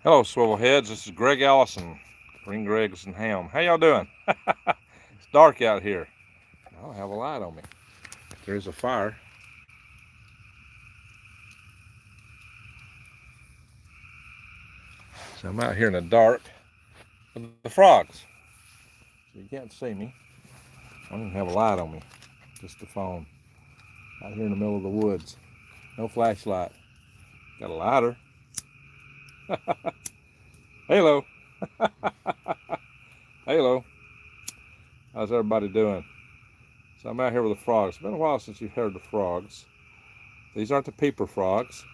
Hello, Swivel Heads. This is Greg Allison, Green Gregs and Ham. How y'all doing? It's dark out here. I don't have a light on me. There's a fire. So I'm out here in the dark with the frogs. So you can't see me. I don't even have a light on me. Just the phone. Out here in the middle of the woods. No flashlight. Got a lighter. Hello. Hello. How's everybody doing? So I'm out here with the frogs. It's been a while since you've heard the frogs. These aren't the peeper frogs.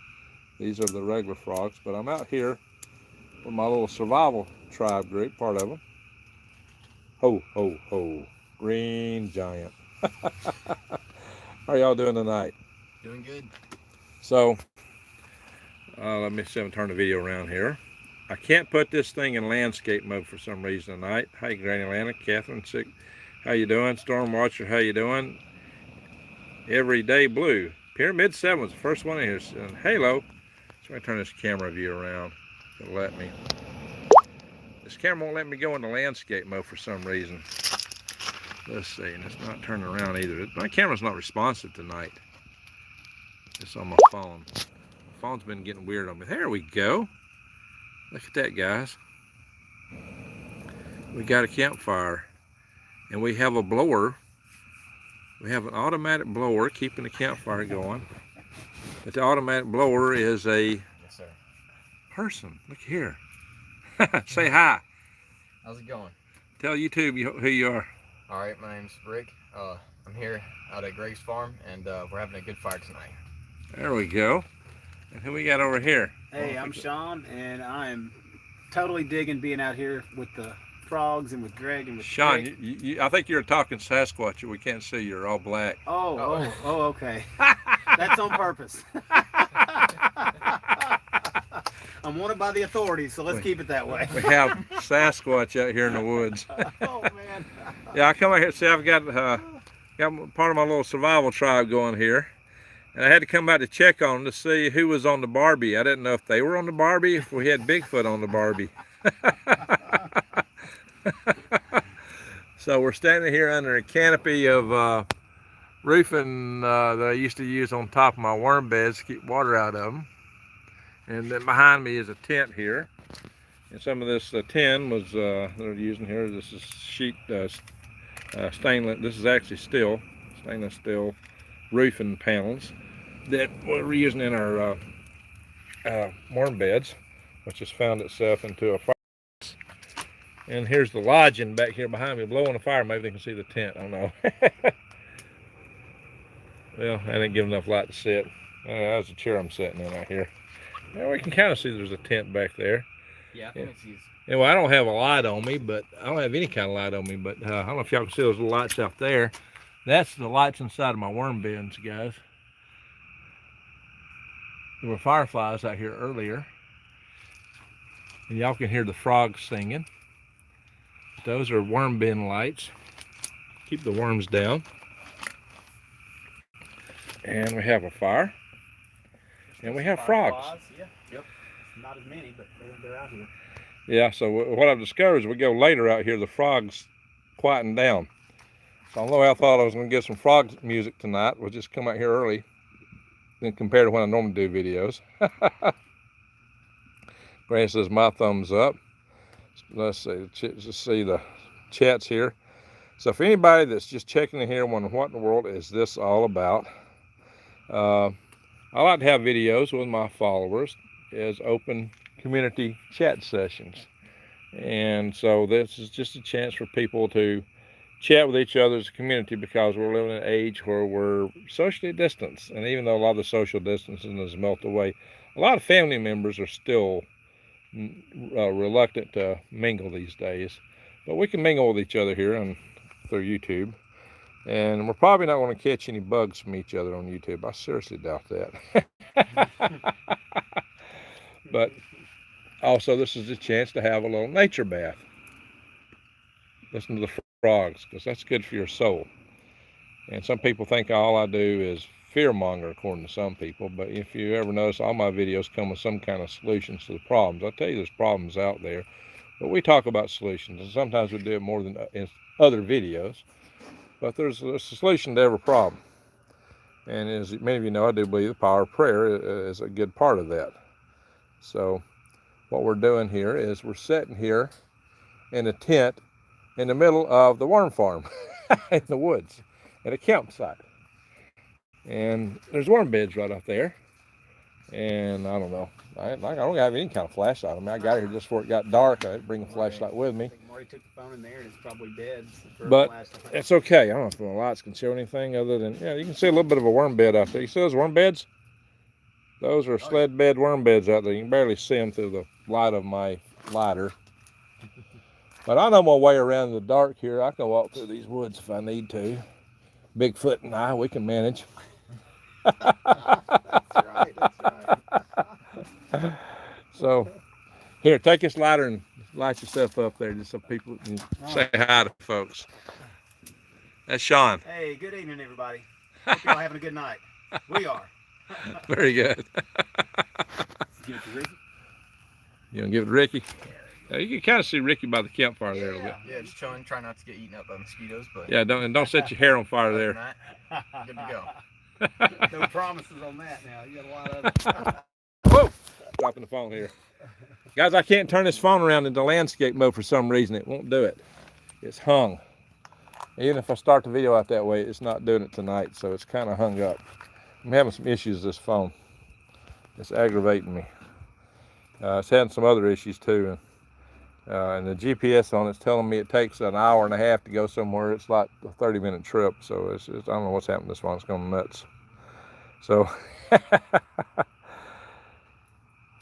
These are the regular frogs. But I'm out here with my little survival tribe group, part of them. Ho, ho, ho. Green giant. How are y'all doing tonight? Doing good. So, let me see if I can turn the video around here. I can't put this thing in landscape mode for some reason tonight. Hi, Granny Lana, Catherine, how you doing? Storm Watcher, how you doing? Everyday Blue. Pyramid 7 was the first one in here. And Halo. So I turn this camera view around. It'll let me. This camera won't let me go into landscape mode for some reason. Let's see, and it's not turning around either. My camera's not responsive tonight. It's on my phone. My phone's been getting weird on me. There we go. Look at that, guys. We got a campfire. And we have a blower. We have an automatic blower keeping the campfire going. But the automatic blower is a Yes, sir. person. Look here. Say hi. How's it going? Tell YouTube who you are. All right, my name's Rick. I'm here out at Greg's farm, and we're having a good fire tonight. There we go. And who we got over here? Hey, I'm Sean, and I'm totally digging being out here with the frogs and with Greg and with Sean, Rick. I think you're talking Sasquatch. We can't see you. You're all black. Oh, okay. That's on purpose. I'm wanted by the authorities, so let's keep it that way. We have Sasquatch out here in the woods. Oh, man. Yeah, I come out here. See, I've got part of my little survival tribe going here. And I had to come out to check on them to see who was on the Barbie. I didn't know if they were on the Barbie, if we had Bigfoot on the Barbie. So we're standing here under a canopy of roofing that I used to use on top of my worm beds to keep water out of them. And then behind me is a tent here. And some of this tin was they're using here. This is sheet stainless. This is actually stainless steel roofing panels that we're using in our worm beds, which has found itself into a fire. And here's the lodging back here behind me, blowing a fire. Maybe they can see the tent. I don't know. Well, I didn't give enough light to sit. That's a chair I'm sitting in right here. Now we can kind of see there's a tent back there. Yeah, I think it's these. Anyway, I don't have a light on me, but I don't have any kind of light on me. But I don't know if y'all can see those little lights out there. That's the lights inside of my worm bins, guys. There were fireflies out here earlier. And y'all can hear the frogs singing. Those are worm bin lights. Keep the worms down. And we have a fire. And we have frogs. Yeah, yep. Not as many, but they're out here. Yeah, so what I've discovered is we go later out here, the frogs quieten down. So although I thought I was going to get some frog music tonight, we'll just come out here early than compared to when I normally do videos. Granny says my thumbs up. Let's see, just see the chats here. So for anybody that's just checking in here wondering what in the world is this all about, I like to have videos with my followers as open community chat sessions. And so this is just a chance for people to chat with each other as a community, because we're living in an age where we're socially distanced. And even though a lot of the social distancing has melted away, a lot of family members are still reluctant to mingle these days. But we can mingle with each other here and through YouTube. And we're probably not going to catch any bugs from each other on YouTube. I seriously doubt that. But also, this is a chance to have a little nature bath. Listen to the frogs, because that's good for your soul. And some people think all I do is fear monger according to some people, but if you ever notice, all my videos come with some kind of solutions to the problems. I tell you there's problems out there, but we talk about solutions, and sometimes we do it more than in other videos, but there's a solution to every problem. And as many of you know, I do believe the power of prayer is a good part of that. So what we're doing here is we're sitting here in a tent in the middle of the worm farm in the woods at a campsite. And there's worm beds right up there. And I don't know, I don't have any kind of flashlight. I mean, I got here just before it got dark. I didn't bring a flashlight with me. I think Marty took the phone in there and it's probably dead. But it's okay. I don't know if the lights can show anything other than, yeah, you can see a little bit of a worm bed out there. You see those worm beds? Those are sled bed worm beds out there. You can barely see them through the light of my lighter. But I know my way around in the dark here. I can walk through these woods if I need to. Bigfoot and I, we can manage. That's right. So, here, take this lighter and light yourself up there just so people can say hi to folks. That's Sean. Hey, good evening, everybody. Hope y'all having a good night. We are. Very good. Give it to Ricky. You want to give it to Ricky? You can kind of see Ricky by the campfire there a little bit. Yeah, just chilling, try not to get eaten up by mosquitoes, but Yeah, don't set your hair on fire other than there. that, good to go. No promises on that now. You got a lot of Whoa! Dropping the phone here. Guys, I can't turn this phone around into landscape mode for some reason. It won't do it. It's hung. Even if I start the video out that way, it's not doing it tonight, so it's kind of hung up. I'm having some issues with this phone. It's aggravating me. It's having some other issues too. And the GPS on it's telling me it takes an hour and a half to go somewhere. It's like a 30-minute trip, so I don't know what's happened to this one. It's going nuts. So,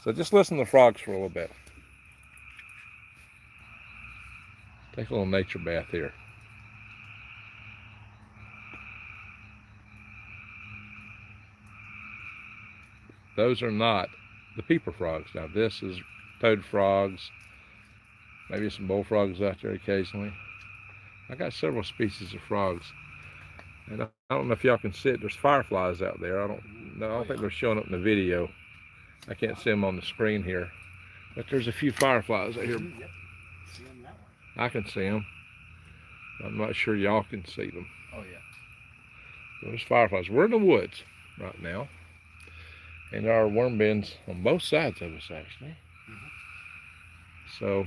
so just listen to the frogs for a little bit. Take a little nature bath here. Those are not the peeper frogs. Now this is toad frogs. Maybe some bullfrogs out there occasionally. I got several species of frogs. And I don't know if y'all can see it. There's fireflies out there. I don't think they're showing up in the video. I can't see them on the screen here. But there's a few fireflies out here. I can see them. I'm not sure y'all can see them. Oh yeah. There's fireflies. We're in the woods right now. And there are worm bins on both sides of us actually. So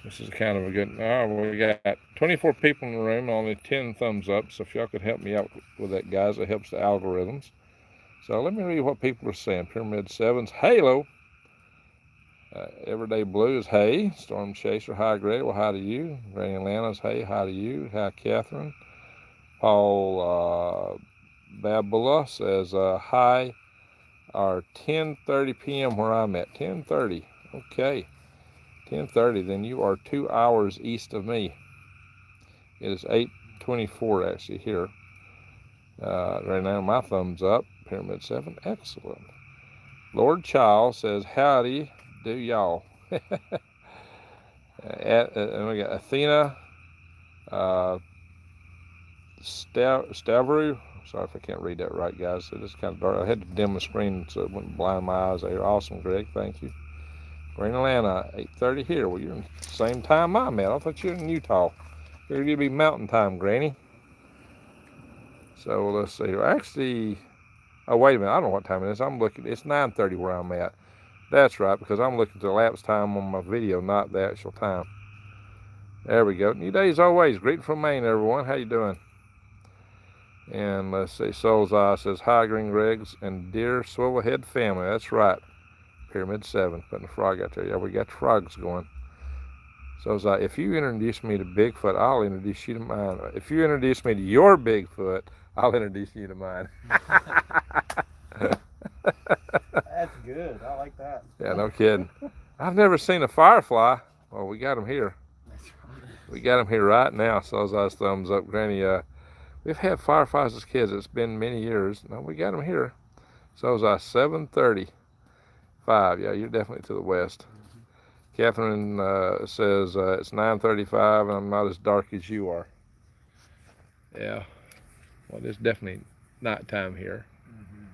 this is kind of a good, we got 24 people in the room, only 10 thumbs up. So if y'all could help me out with that, guys, it helps the algorithms. So let me read what people are saying. Pyramid 7's Halo. Everyday Blue is hey. Storm Chaser, hi Greg. Well, hi to you. Granny Atlanta's hey, hi to you. Hi Catherine. Paul Babula says hi. Our 10:30 p.m. where I'm at. 10:30. Okay. 10:30. Then you are 2 hours east of me. It is 8:24 actually here. Right now my thumbs up. Pyramid 7. Excellent. Lord Child says howdy. Do y'all. And we got Athena Stavru. Sorry if I can't read that right, guys. It is kind of dark. I had to dim the screen so it wouldn't blind my eyes there. Awesome, Greg. Thank you. Green Atlanta, 8:30 here. Well, you're in the same time I'm at. I thought you were in Utah. You're going to be mountain time, Granny. So let's see. Actually, oh, wait a minute. I don't know what time it is. I'm looking. It's 9:30 where I'm at. That's right, because I'm looking at the elapsed time on my video, not the actual time. There we go. New day as always. Greeting from Maine, everyone. How you doing? And let's see. Soul's Eye says, hi, Green Gregs and dear Swivelhead family. That's right. Pyramid 7. Putting the frog out there. Yeah, we got the frogs going. Soul's Eye, if you introduce me to Bigfoot, I'll introduce you to mine. If you introduce me to your Bigfoot, I'll introduce you to mine. That's good. I like that. Yeah, no kidding. I've never seen a firefly. Well, we got them here. That's right. We got them here right now. Soul's Eye's thumbs up. Granny, we've had fireflies as kids. It's been many years. No, we got them here. Soul's Eye, 7:35. Yeah, you're definitely to the west. Catherine says it's 9:35 and I'm not as dark as you are. Yeah. Well, it's definitely nighttime here.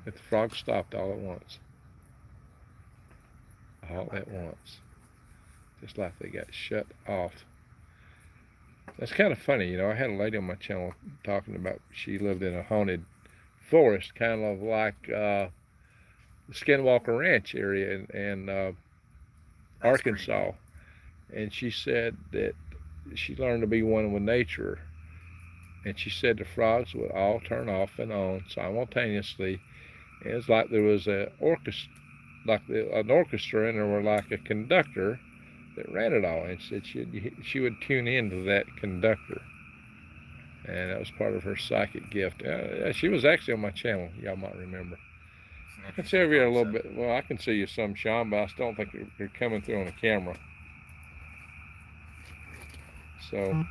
But the frogs stopped all at once. All at once. Just like they got shut off. That's kind of funny, you know. I had a lady on my channel talking about she lived in a haunted forest, kind of like the Skinwalker Ranch area in Arkansas. And she said that she learned to be one with nature. And she said the frogs would all turn off and on simultaneously. And it's like there was an orchestra, and there were like a conductor that ran it all. And said she would tune into that conductor, and that was part of her psychic gift. She was actually on my channel. Y'all might remember. I can see over here a little bit. Well, I can see you some, Sean, but I still don't think you're coming through on the camera. So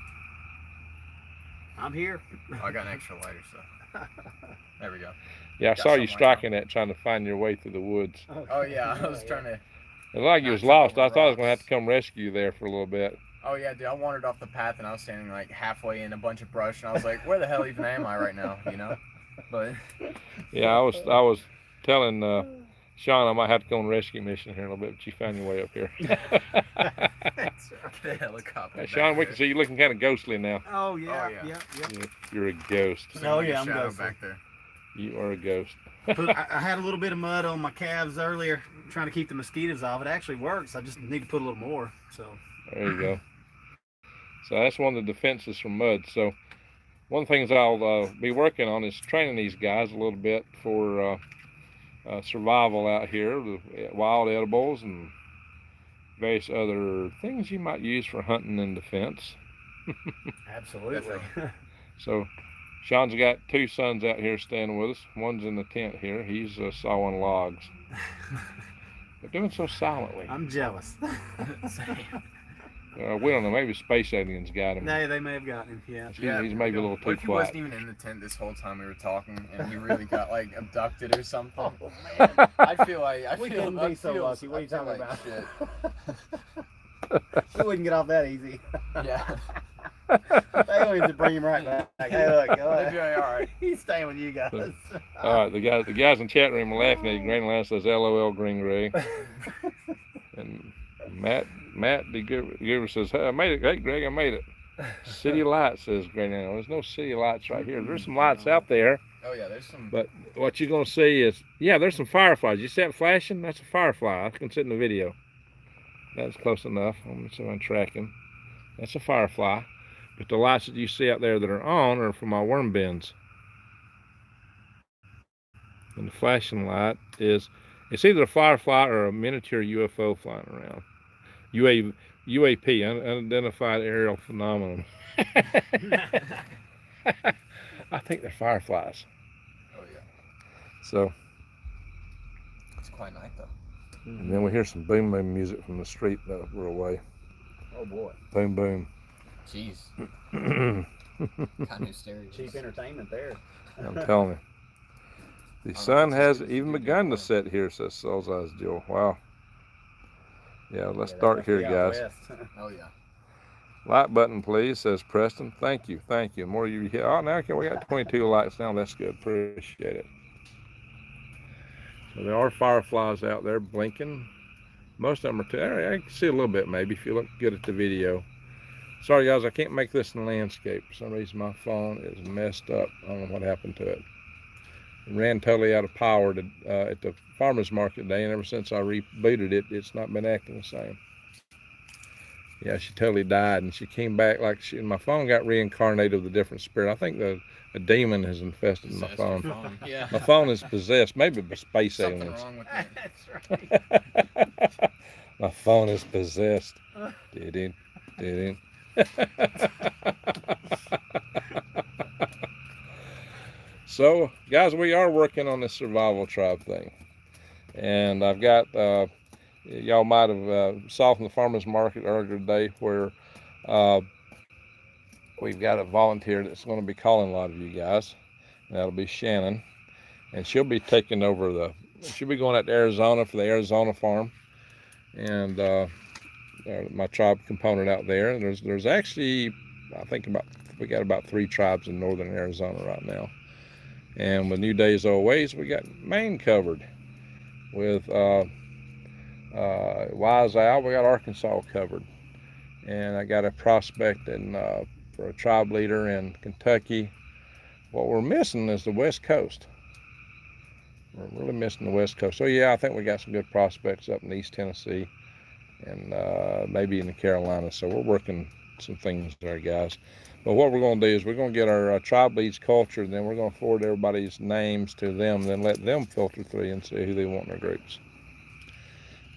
I'm here. Oh, I got an extra lighter, so there we go. yeah, I Got saw you something striking that, trying to find your way through the woods. Oh yeah, I was trying to. It looked like you was lost. I thought I was gonna have to come rescue you there for a little bit. Oh yeah, dude, I wandered off the path and I was standing like halfway in a bunch of brush, and I was like, where the hell even am I right now? You know? But Yeah, I was telling Sean I might have to go on a rescue mission here in a little bit, but you found your way up here. the helicopter. Hey, Sean, we can see you looking kind of ghostly now. Oh yeah, Oh, yeah. yeah. You're a ghost. Oh, yeah, I'm shadow ghostly. back there. You are a ghost. I had a little bit of mud on my calves earlier, trying to keep the mosquitoes off. It actually works. I just need to put a little more. So There you go. So that's one of the defenses from mud. So one of the things I'll be working on is training these guys a little bit for survival out here, the wild edibles and various other things you might use for hunting and defense. absolutely. So Sean's got two sons out here staying with us. One's in the tent here. He's sawing logs. They're doing so silently. I'm jealous. We don't know. Maybe space aliens got him. No, they may have gotten him. Yeah. He's maybe a little What too if he quiet. wasn't even in the tent this whole time we were talking, and he really got like abducted or something? Oh man. I feel like We couldn't be so lucky. What are you I feel talking like about? We wouldn't get off that easy. shit. Yeah. They always to bring him right back. Hey, look, go They'd be ahead. like, all right. He's staying with you guys. All right, the guys in the chat room are laughing at you. Granny Lana says, "LOL, Green Greg." And Matt DeGuber says, "Hey, I made it. Hey, Greg, I made it." City lights, says Granny Lana. There's no city lights right here. There's some lights out there, Oh yeah, there's some. but what you're gonna see is, yeah, there's some fireflies. You see that flashing? That's a firefly. I can see it in the video. That's close enough. Let me see if I'm tracking. That's a firefly. But the lights that you see out there that are on are from my worm bins. And the flashing light is, it's either a firefly or a miniature UFO flying around. UAP, unidentified aerial phenomenon. I think they're fireflies. Oh yeah, So, it's quite nice though. and then we hear some boom boom music from the street that we're away. Oh boy. Boom boom. Jeez, I'm kind of stereo. Cheap entertainment there. telling you. The sun hasn't even begun to set here, says Soul's Eyes Jill. Wow. Yeah, let's Yeah, start that here, must be out guys. west. Oh yeah. Like button, please, says Preston. Thank you. The more you hit. Oh, now we got 22 likes now. That's good. Appreciate it. So there are fireflies out there blinking. Most of them are I can see a little bit maybe if you look good at the video. Sorry guys, I can't make this in landscape. For some reason my phone is messed up. I don't know what happened to it. It ran totally out of power at the farmer's market day, and ever since I rebooted it, it's not been acting the same. Yeah, she totally died, and she came back like my phone got reincarnated with a different spirit. I think a demon has infested my Possessed phone. your phone. Yeah. My phone is possessed, maybe by space Something aliens. wrong with it. That's right. My phone is possessed. Did it? So, guys, we are working on this survival tribe thing, and I've got y'all might have saw from the farmers market earlier today where we've got a volunteer that's going to be calling a lot of you guys, and that'll be Shannon, and she'll be taking over she'll be going out to Arizona for the Arizona farm, and my tribe component out there. And there's actually, I think we got about 3 tribes in northern Arizona right now. And with New Days Old Ways, we got Maine covered. With Wise Owl, we got Arkansas covered. And I got a prospect for a tribe leader in Kentucky. What we're missing is the West Coast. We're really missing the West Coast. So yeah, I think we got some good prospects up in East Tennessee and maybe in the Carolinas. So we're working some things there, guys. But what we're going to do is we're going to get our tribe leads culture, and then we're going to forward everybody's names to them, then let them filter through and see who they want in their groups.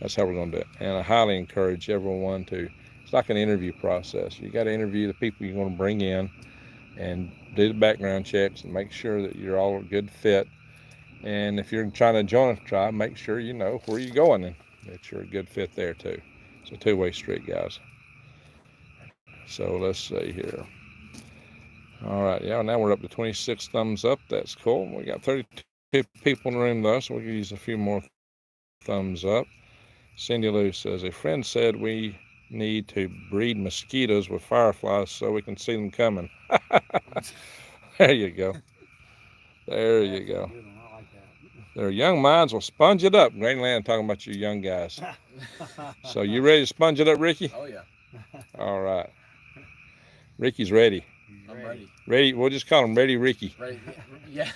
That's how we're going to do it. And I highly encourage everyone to, it's like an interview process. You got to interview the people you're going to bring in and do the background checks and make sure that you're all a good fit. And if you're trying to join a tribe, make sure you know where you're going and that you're a good fit there too. It's a two-way street, guys. So let's see here. All right, yeah, now we're up to 26 thumbs up. That's cool. We got 32 people in the room though, so we can use a few more thumbs up. Cindy Lou says, a friend said we need to breed mosquitoes with fireflies so we can see them coming. There you go. There you go. Their young minds will sponge it up. Granny Land talking about you young guys. So you ready to sponge it up, Ricky? Oh yeah. All right. Ricky's ready. I'm ready. Ready. We'll just call him Ready Ricky. Ready. Yeah.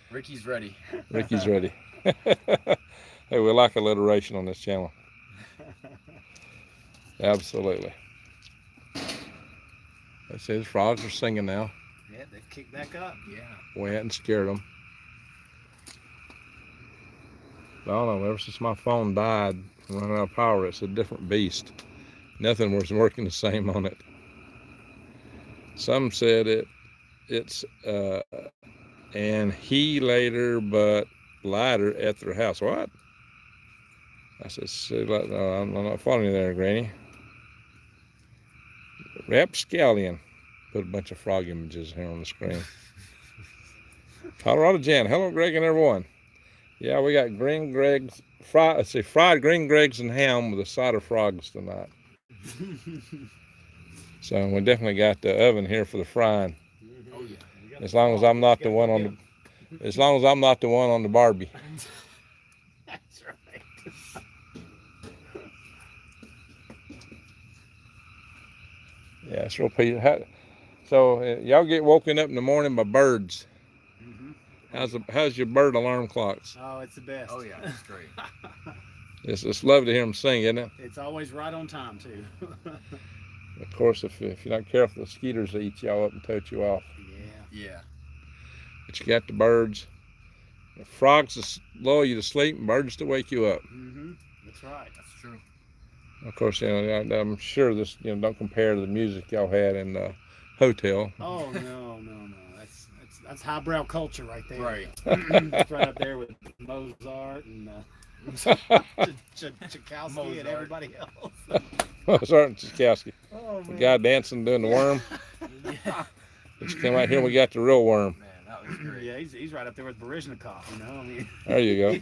Ricky's ready. Ricky's ready. Hey, we like alliteration on this channel. Absolutely. Let's see, the frogs are singing now. Yeah, they've kicked back up. Yeah. We hadn't scared them. I don't know, ever since my phone died and ran out of power, it's a different beast. Nothing was working the same on it. Some said it's and he later but lighter at their house. What? I said, no, I'm not following you there, Granny. Rapscallion. Put a bunch of frog images here on the screen. Colorado Jan. Hello, Greg and everyone. Yeah, we got green Greg's fried green Greg's and ham with a side of frogs tonight. So we definitely got the oven here for the frying. Oh yeah. As long as I'm not the one on the Barbie. That's right. Yeah, it's real peaceful. So y'all get woken up in the morning by birds. How's your bird alarm clocks? Oh, it's the best. Oh yeah, it's great. It's lovely to hear them sing, isn't it? It's always right on time too. Of course, if you're not careful, the skeeters eat y'all up and tote you off. Yeah. But you got the birds. The frogs to lull you to sleep, and birds to wake you up. That's right. That's true. Of course, I'm sure this don't compare to the music y'all had in the hotel. Oh no. That's highbrow culture right there. Right. It's right up there with Mozart and Tchaikovsky and everybody else. Mozart and Tchaikovsky. Oh, The guy dancing doing the worm. Yeah. Let's come out here and we got the real worm. Man, that was great. Yeah, he's right up there with Baryshnikov, you know. I mean, There you go.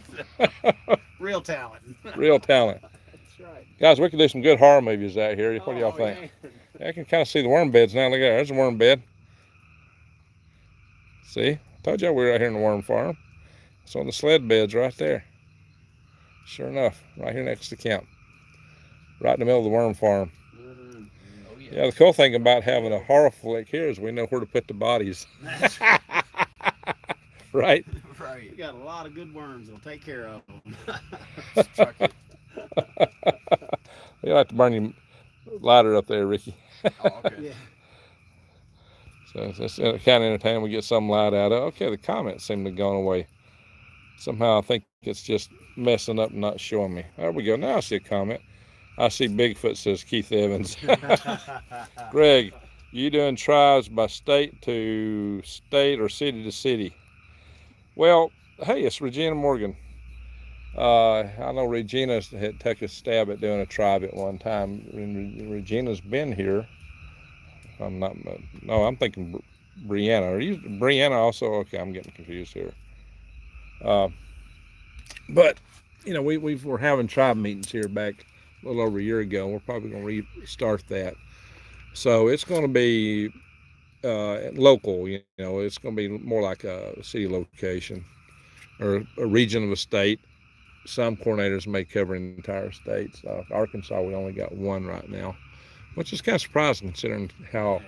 Real talent. Real talent. That's right. Guys, we could do some good horror movies out here. What do y'all Oh, think? yeah. I can kind of see the worm beds now. Look at there. There's a worm bed. See? I told y'all we were out here in the worm farm. It's on the sled beds right there. Sure enough, right here next to camp. Right in the middle of the worm farm. Oh yeah. Yeah, the cool thing about having a horror flick here is we know where to put the bodies. That's Right? Right. You got a lot of good worms that'll take care of them. Just chuck it. You'll have to burn your lighter up there, Ricky. Oh, okay. Yeah. So it's kind of entertaining. We get some light out of it. Okay, the comments seem to have gone away. Somehow I think it's just messing up and not showing me. There we go. Now I see a comment. I see Bigfoot, says Keith Evans. Greg, you doing tribes by state to state or city to city? Well, hey, it's Regina Morgan. I know Regina had took a stab at doing a tribe at one time. Regina's been here. I'm thinking Brianna. Are you Brianna also? Okay, I'm getting confused here. But we're having tribe meetings here back a little over a year ago. We're probably going to restart that. So it's going to be local. You know, it's going to be more like a city location or a region of a state. Some coordinators may cover an entire state. So Arkansas, we only got one right now, which is kind of surprising considering how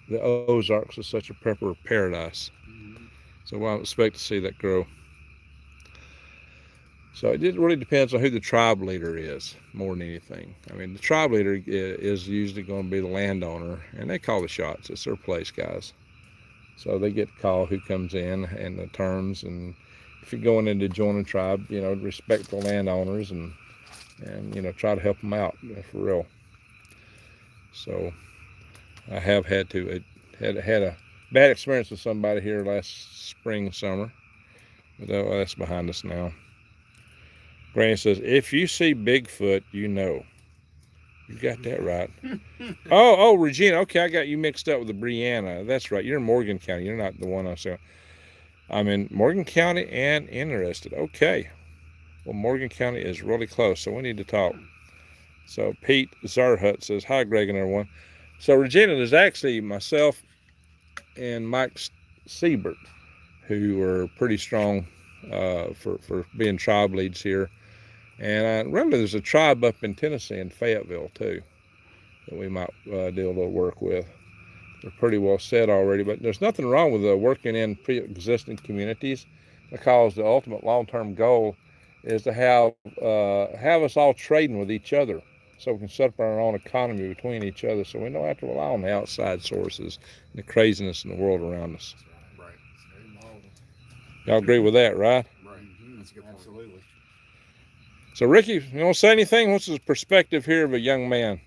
the Ozarks is such a prepper paradise. So I expect to see that grow. So it really depends on who the tribe leader is more than anything. I mean, the tribe leader is usually going to be the landowner, and they call the shots. It's their place, guys. So they get to call who comes in and the terms. And if you're going in to join a tribe, you know, respect the landowners and you know, try to help them out for real. So I have had a bad experience with somebody here last spring, summer, but that's behind us now. Granny says, if you see Bigfoot, you know. You got that right. Oh, Regina. Okay, I got you mixed up with the Brianna. That's right. You're in Morgan County. You're not the one I saw. I'm in Morgan County and interested. Okay. Well, Morgan County is really close, so we need to talk. So Pete Zarhut says, hi, Greg and everyone. So Regina, there's actually myself and Mike Siebert, who are pretty strong for being tribe leads here. And remember, there's a tribe up in Tennessee in Fayetteville too that we might do a little work with. They're pretty well set already, but there's nothing wrong with working in pre-existing communities, because the ultimate long-term goal is to have us all trading with each other, so we can set up our own economy between each other, so we don't have to rely on the outside sources and the craziness in the world around us. Right. It's very moral. Y'all agree with that, right? Right. That's a good point. Absolutely. So Ricky, you want to say anything? What's the perspective here of a young man?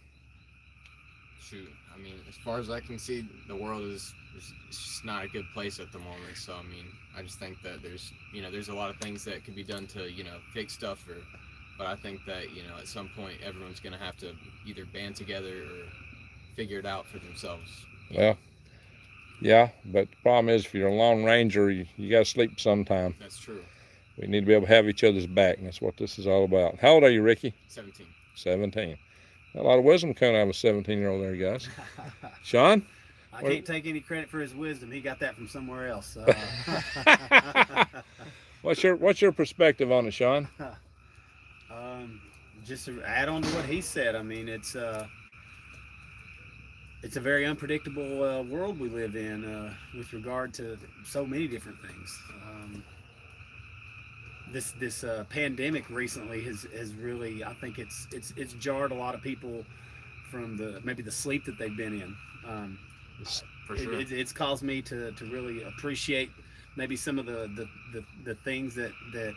Shoot, I mean, as far as I can see, the world is just not a good place at the moment. So I mean, I just think that there's a lot of things that could be done to fix stuff, but I think that at some point everyone's gonna have to either band together or figure it out for themselves. Well, yeah, but the problem is if you're a Lone Ranger, you got to sleep sometime. That's true. We need to be able to have each other's back, and that's what this is all about. How old are you, Ricky? 17. 17. A lot of wisdom coming out of a 17-year-old there, guys. Sean? I can't take any credit for his wisdom. He got that from somewhere else. What's your perspective on it, Sean? Just to add on to what he said, I mean, it's a very unpredictable world we live in with regard to so many different things. This pandemic recently has really, I think it's jarred a lot of people from maybe the sleep that they've been in. For sure. It's caused me to really appreciate maybe some of the things that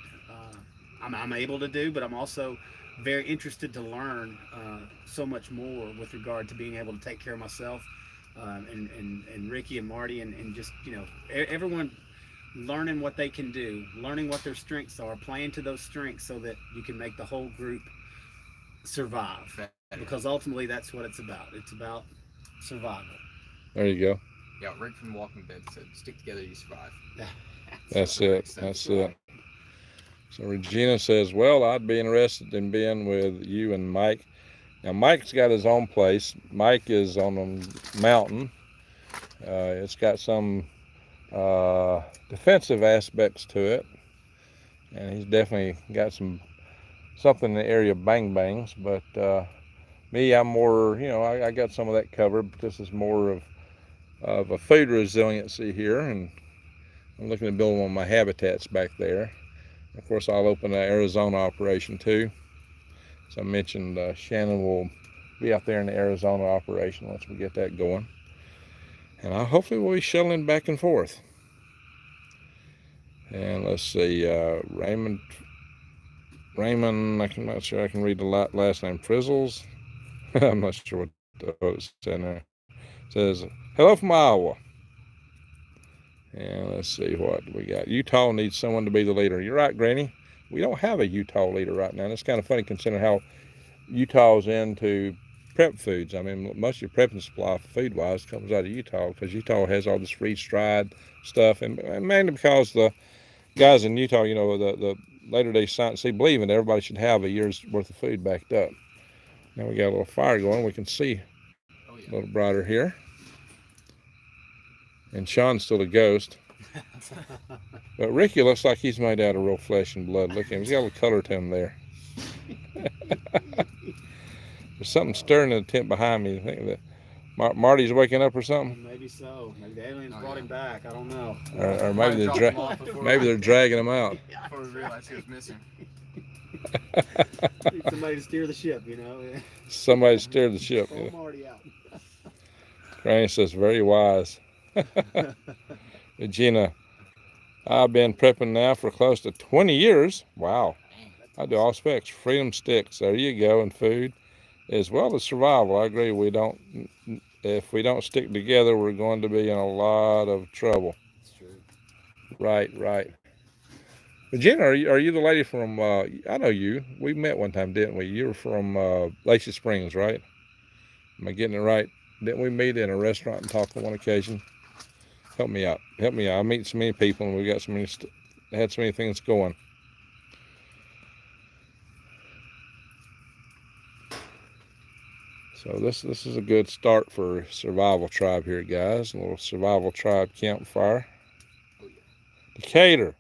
I'm able to do, but I'm also very interested to learn so much more with regard to being able to take care of myself, and Ricky and Marty and just everyone learning what they can do, learning what their strengths are, playing to those strengths so that you can make the whole group survive. Because ultimately that's what it's about. It's about survival. There you go. Yeah, Rick from Walking Dead said, stick together, you survive. That's it. That's it. So Regina says, well, I'd be interested in being with you and Mike. Now, Mike's got his own place. Mike is on a mountain. It's got some defensive aspects to it, and he's definitely got something in the area of bang bangs. But me, I'm more, I got some of that covered, but this is more of a food resiliency here, and I'm looking to build one of my habitats back there. Of course, I'll open an Arizona operation too. So I mentioned Shannon will be out there in the Arizona operation once we get that going. And hopefully we'll be shuttling back and forth. And let's see, Raymond, I'm not sure I can read the last name, Frizzles. I'm not sure what it's saying there. It says, hello from Iowa. And let's see what we got. Utah needs someone to be the leader. You're right, Granny. We don't have a Utah leader right now. And it's kind of funny considering how Utah's into prep foods. I mean, most of your prepping supply food-wise comes out of Utah, because Utah has all this freeze-dried stuff, and mainly because the guys in Utah, the later-day science, they believe in everybody should have a year's worth of food backed up. Now we got a little fire going. We can see a little brighter here. So Regina says, well, I'd be interested in being with you and Mike. Now, Mike's got his own place. Mike's is on a mountain. It's got some defensive aspects to it, and he's definitely got some And Sean's still a ghost. But Ricky looks like he's made out of real flesh and blood. Look at him. He's got a little color to him there. There's something stirring in the tent behind me. I think that Marty's waking up or something. Maybe so. Maybe the aliens brought him back. I don't know. Or maybe Dropped they're him off before maybe they're dragging him out. before we realized he was missing. Need somebody to steer the ship, you know. Somebody steered the ship. Pull Marty out. Granny says, very wise. Regina, I've been prepping now for close to 20 years. Wow. I do all specs. Freedom sticks. There you go. And food as well as survival. I agree. If we don't stick together, we're going to be in a lot of trouble. That's true. Right. Regina, are you the lady from, I know you. We met one time, didn't we? You were from Lacey Springs, right? Am I getting it right? Didn't we meet in a restaurant and talk on one occasion? Help me out. I meet so many people and we got had so many things going. So this is a good start for Survival Tribe here, guys. A little Survival Tribe campfire. Decatur.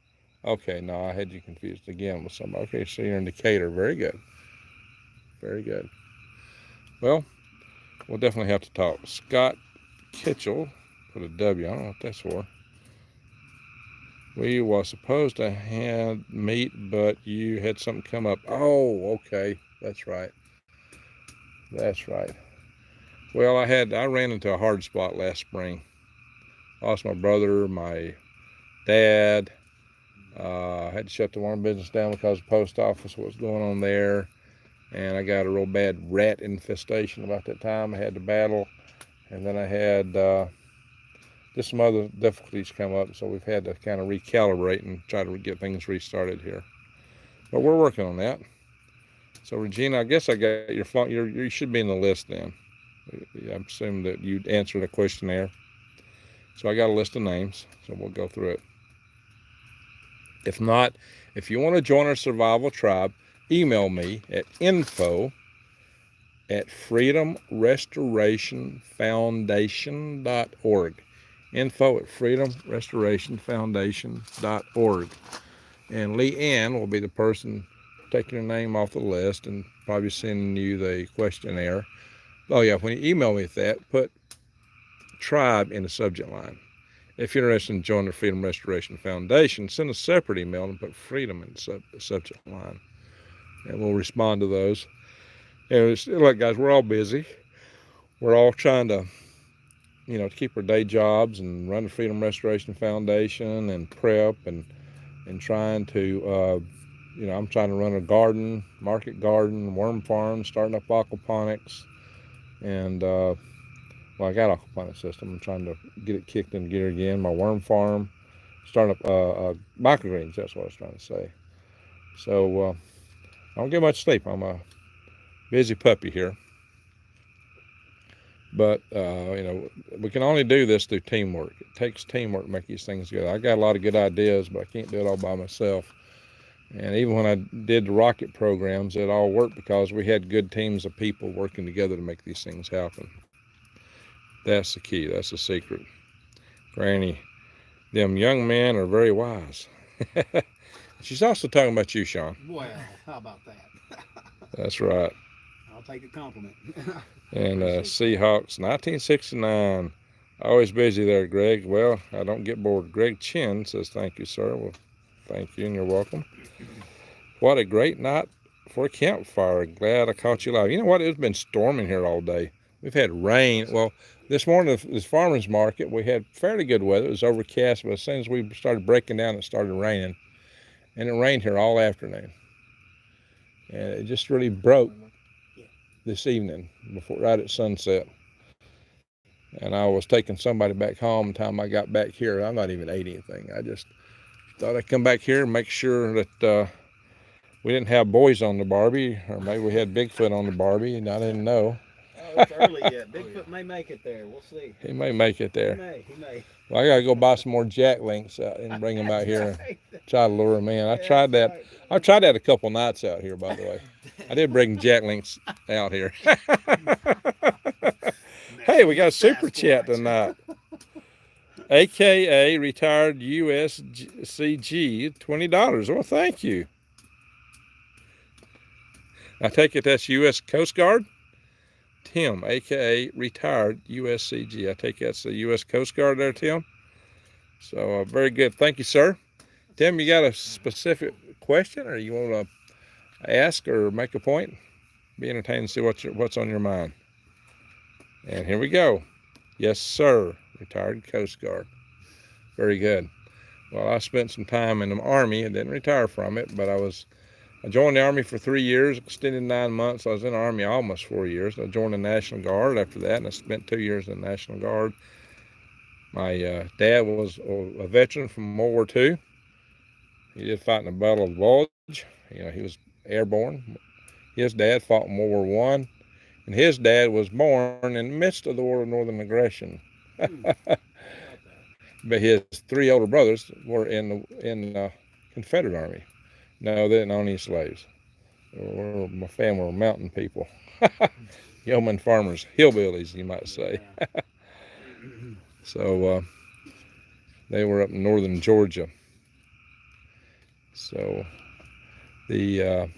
Okay, no, I had you confused again with somebody. Okay, so you're in Decatur. Very good. Very good. Well, we'll definitely have to talk. Scott Kitchell, put a W, I don't know what that's for. We were supposed to have meet, but you had something come up. Oh, okay, that's right. Well, I ran into a hard spot last spring. Lost my brother, my dad. Had to shut the worm business down because the post office, what was going on there. And I got a real bad rat infestation about that time I had to battle. And then I had just some other difficulties come up, so we've had to kind of recalibrate and try to get things restarted here. But we're working on that. So Regina, I guess I got your phone. You should be in the list then. I assume that you answered a questionnaire. So I got a list of names, so we'll go through it. If not, if you want to join our Survival Tribe, email me at info@freedomrestorationfoundation.org. info@freedomrestorationfoundation.org. And Lee Ann will be the person taking your name off the list and probably sending you the questionnaire. Oh yeah, when you email me with that, put tribe in the subject line. If you're interested in joining the Freedom Restoration Foundation, send a separate email and put freedom in the subject line. And we'll respond to those. And look, guys, we're all busy. We're all trying to, to keep our day jobs and run the Freedom Restoration Foundation and prep and trying to, I'm trying to run a garden, market garden, worm farm, starting up aquaponics. And, I got an aquaponics system. I'm trying to get it kicked into gear again. My worm farm, starting up microgreens, that's what I was trying to say. So, I don't get much sleep. I'm a busy puppy here. But, we can only do this through teamwork. It takes teamwork to make these things good. I got a lot of good ideas, but I can't do it all by myself. And even when I did the rocket programs, it all worked because we had good teams of people working together to make these things happen. That's the key. That's the secret. Granny, them young men are very wise. She's also talking about you, Sean. Well, how about that? That's right. I'll take a compliment. And Seahawks, 1969. Always busy there, Greg. Well, I don't get bored. Greg Chin says, thank you, sir. Well, thank you, and you're welcome. What a great night for a campfire. Glad I caught you live. You know what? It's been storming here all day. We've had rain. Well, this morning, this farmer's market, we had fairly good weather. It was overcast, but as soon as we started breaking down, it started raining. And it rained here all afternoon. And it just really broke this evening, right at sunset. And I was taking somebody back home the time I got back here. I'm not even ate anything. I just thought I'd come back here and make sure that we didn't have boys on the Barbie, or maybe we had Bigfoot on the Barbie, and I didn't know. Oh, it's early yet. Bigfoot may make it there. We'll see. He may make it there. He may. Well, I got to go buy some more jack links out and bring them out here and try to lure them in. I tried that. Right. I tried that a couple nights out here, by the way. I did bring jack links out here. Hey, we got a super chat tonight. AKA retired USCG, $20. Well, thank you. I take it that's U.S. Coast Guard? Tim, AKA retired USCG. I take that's the U.S. Coast Guard there, Tim. So very good. Thank you, sir. Tim, you got a specific question, or you want to ask or make a point? Be entertained and see what's on your mind. And here we go. Yes, sir. Retired Coast Guard. Very good. Well, I spent some time in the Army. I didn't retire from it, but I joined the Army for 3 years, extended 9 months. I was in the Army almost 4 years. I joined the National Guard after that, and I spent 2 years in the National Guard. My dad was a veteran from World War II. He did fight in the Battle of Bulge. He was airborne. His dad fought in World War I, and his dad was born in the midst of the War of Northern Aggression. But his 3 older brothers were in the Confederate Army. No, they didn't own any slaves. My family were mountain people. Yeoman farmers, hillbillies, you might say. So they were up in northern Georgia. So I've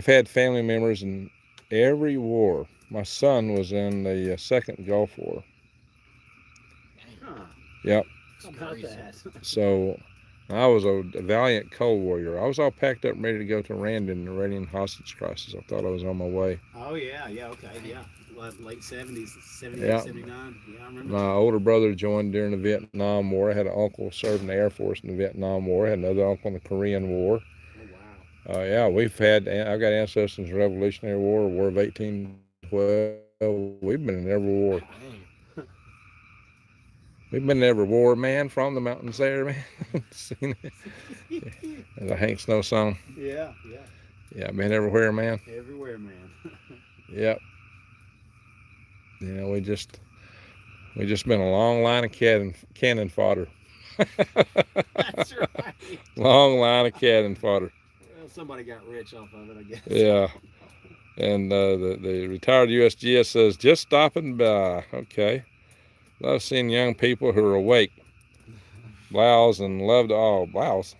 had family members in every war. My son was in the Second Gulf War. Huh. Yep. How about that? So I was a valiant cold warrior. I was all packed up and ready to go to Rand in the Iranian hostage crisis. I thought I was on my way. Oh yeah, okay, yeah. Late 70s, 78, Yeah. 79. Yeah, I remember. My older brother joined during the Vietnam War. I had an uncle served in the Air Force in the Vietnam War. I had another uncle in the Korean War. Oh wow. Yeah, I've got ancestors in the Revolutionary War, War of 1812. We've been in every war. Dang. We've been in every war, man, from the mountains there, man. Seen it. As a Hank Snow song. Yeah. Yeah, I've been everywhere, man. Everywhere, man. Yep. We just been a long line of cannon fodder. That's right. Long line of cannon fodder. Well, somebody got rich off of it, I guess. Yeah. And the retired USGS says, just stopping by. Okay. Love seeing young people who are awake. Blouse and love to all. Blouse.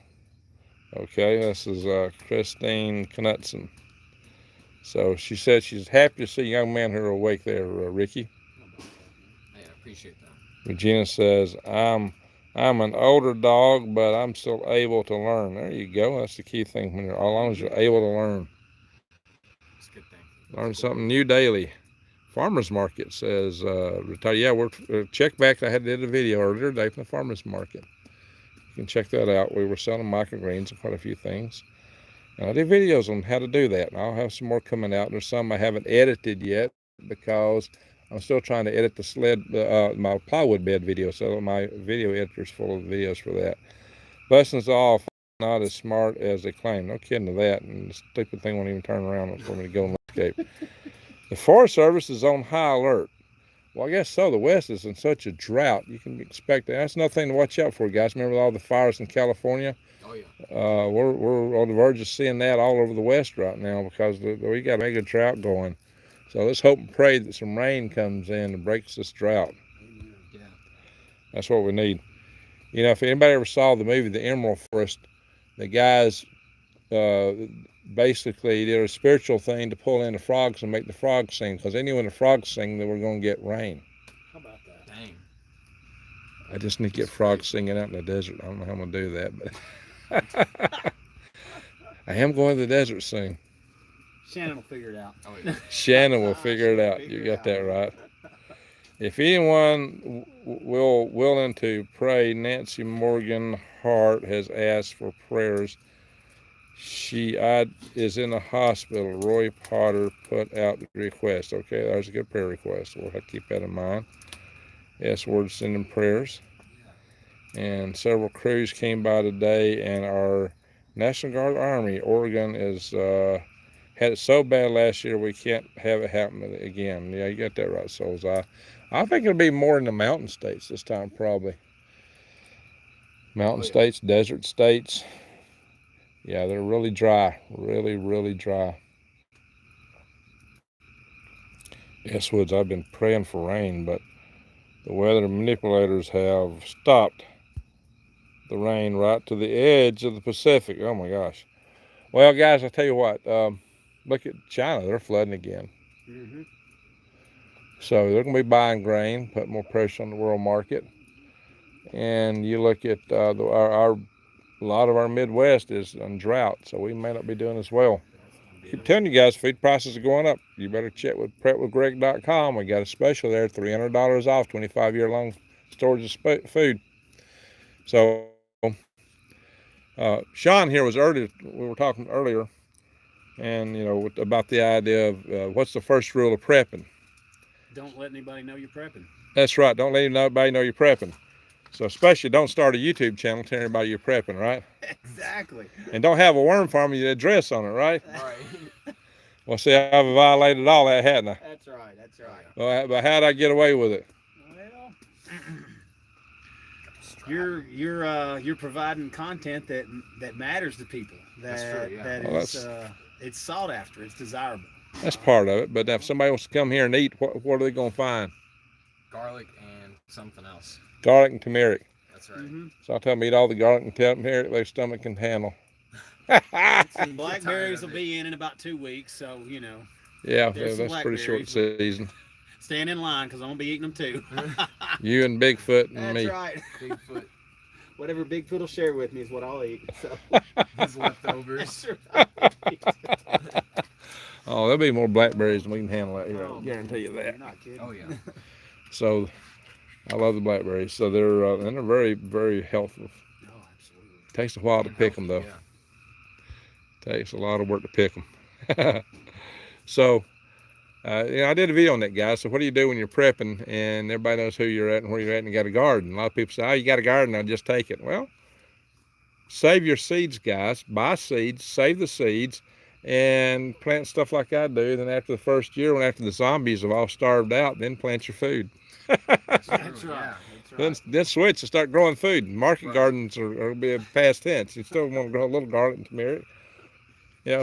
Okay, this is Christine Knutson. So she said she's happy to see young men who are awake there, Ricky. Hey, I appreciate that. Regina says, I'm an older dog, but I'm still able to learn. There you go. That's the key thing. As long as you're able to learn. It's a good thing. Learn something new daily. Farmers Market says, yeah, we're check back. I did a video earlier today from the Farmers Market. You can check that out. We were selling microgreens and quite a few things. And I did videos on how to do that. And I'll have some more coming out. There's some I haven't edited yet because I'm still trying to edit my plywood bed video. So my video editor's full of videos for that. Blessings all, not as smart as they claim. No kidding to that. And the stupid thing won't even turn around for me to go and landscape. The Forest Service is on high alert. Well, I guess so. The West is in such a drought. You can expect that. That's another thing to watch out for, guys. Remember all the fires in California? Oh yeah. We're on the verge of seeing that all over the West right now because we got a mega drought going. So let's hope and pray that some rain comes in and breaks this drought. Yeah. That's what we need. If anybody ever saw the movie The Emerald Forest, the guys basically did a spiritual thing to pull in the frogs and make the frogs sing, because they knew when the frogs sing they were going to get rain. How about that? Dang. I just need to get frogs singing out in the desert. I don't know how I'm going to do that, but I am going to the desert soon. Shannon will figure it out. Oh yeah. Shannon will figure it out. You got that right. If anyone willing to pray, Nancy Morgan Hart has asked for prayers. She is in the hospital. Roy Potter put out the request. Okay, there's a good prayer request. We'll have to keep that in mind. Yes, we're sending prayers. And several crews came by today, and our National Guard Army, Oregon, had it so bad last year we can't have it happen again. Yeah, you got that right, Souls. I think it'll be more in the mountain states this time, probably. Mountain states, desert states. Yeah, they're really dry, really, really dry. Yes, Woods, I've been praying for rain, but the weather manipulators have stopped the rain right to the edge of the Pacific. Oh my gosh. Well, guys, I'll tell you what, look at China. They're flooding again. Mm-hmm. So they're going to be buying grain, put more pressure on the world market. And you look at a lot of our Midwest is on drought, so we may not be doing as well. I keep telling you guys, feed prices are going up. You better check with prepwithgreg.com. We got a special there, $300 off, 25-year long storage of food. So Sean here was earlier, we were talking earlier, and about the idea of what's the first rule of prepping. Don't let anybody know you're prepping. That's right. Don't let anybody know you're prepping. So especially don't start a YouTube channel telling everybody you're prepping, right? Exactly. And don't have a worm farm with your address on it, right? Right. Well, see, I've violated all that, hadn't I? That's right. That's right. Well, but how'd I get away with it? Well, you're providing content that matters to people. That's true, yeah. That Well, is it's sought after. It's desirable. That's part of it. But if somebody wants to come here and eat, what are they going to find? Garlic and something else. Garlic and turmeric. That's right. Mm-hmm. So I'll tell them eat all the garlic and turmeric their stomach can handle. And blackberries will be in about 2 weeks, so Yeah, There's some that's pretty short blackberries. season. stand in line because I'm gonna be eating them too. You and Bigfoot and That's me. right. Bigfoot, Whatever Bigfoot will share with me is what I'll eat. So. his leftovers. That's right. Oh, there'll be more blackberries than we can handle out here. I Oh, guarantee you that. You're not kidding. Oh yeah. So I love the blackberries. So they're very, very healthy. Oh, absolutely. Takes a while to pick them though. Yeah. Takes a lot of work to pick them. So, I did a video on that, guys. So what do you do when you're prepping and everybody knows who you're at and where you're at and you got a garden? A lot of people say, oh, you got a garden, I'll just take it. Well, save your seeds, guys. Buy seeds, save the seeds, and plant stuff like I do. Then after the first year, when after the zombies have all starved out, then plant your food. That's True, right. yeah. Then switch and start growing food. Market Right. gardens are be a past tense. You still want to grow a little garlic and turmeric.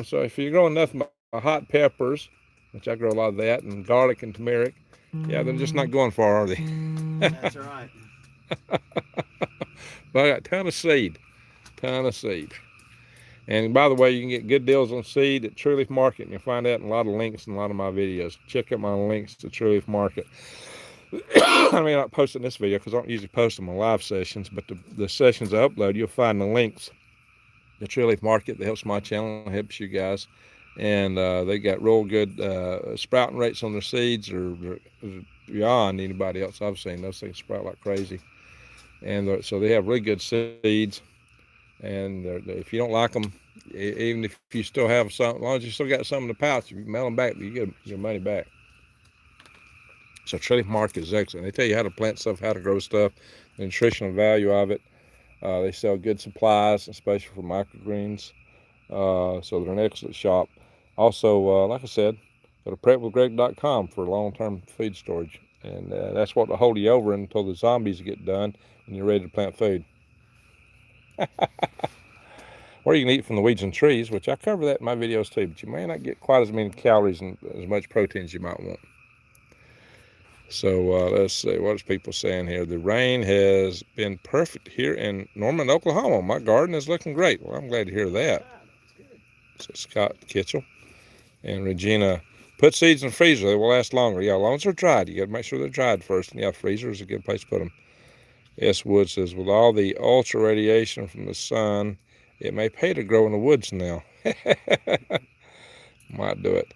So if you're growing nothing but hot peppers, which I grow a lot of that, and garlic and turmeric, they're just not going far, are they? That's right. But I got a ton of seed. And by the way, you can get good deals on seed at True Leaf Market, and you'll find that in a lot of links in a lot of my videos. Check out my links to True Leaf Market. I may not post in this video because I don't usually post them on live sessions, but the sessions I upload, you'll find the links. The True Leaf Market that helps my channel, helps you guys. And they got real good sprouting rates on their seeds, or beyond anybody else I've seen. Those things sprout like crazy. And so they have really good seeds. And if you don't like them, even if you still have some, as long as you still got some in the pouch, if you mail them back, you get your money back. So True Leaf Market is excellent. They tell you how to plant stuff, how to grow stuff, the nutritional value of it. They sell good supplies, especially for microgreens. So they're an excellent shop. Also, like I said, go to prepwithgreg.com for long-term feed storage. And that's what will hold you over until the zombies get done and you're ready to plant food. Or you can eat from the weeds and trees, which I cover that in my videos too, but you may not get quite as many calories and as much protein as you might want. So let's see, what is people saying here? The rain has been perfect here in Norman, Oklahoma. My garden is looking great. Well, I'm glad to hear that. So Scott Kitchell and Regina, put seeds in the freezer. They will last longer. Yeah, as long as they're dried. You got to make sure they're dried first. And yeah, freezer is a good place to put them. S. Wood says, with all the ultra radiation from the sun, it may pay to grow in the woods now. Might do it.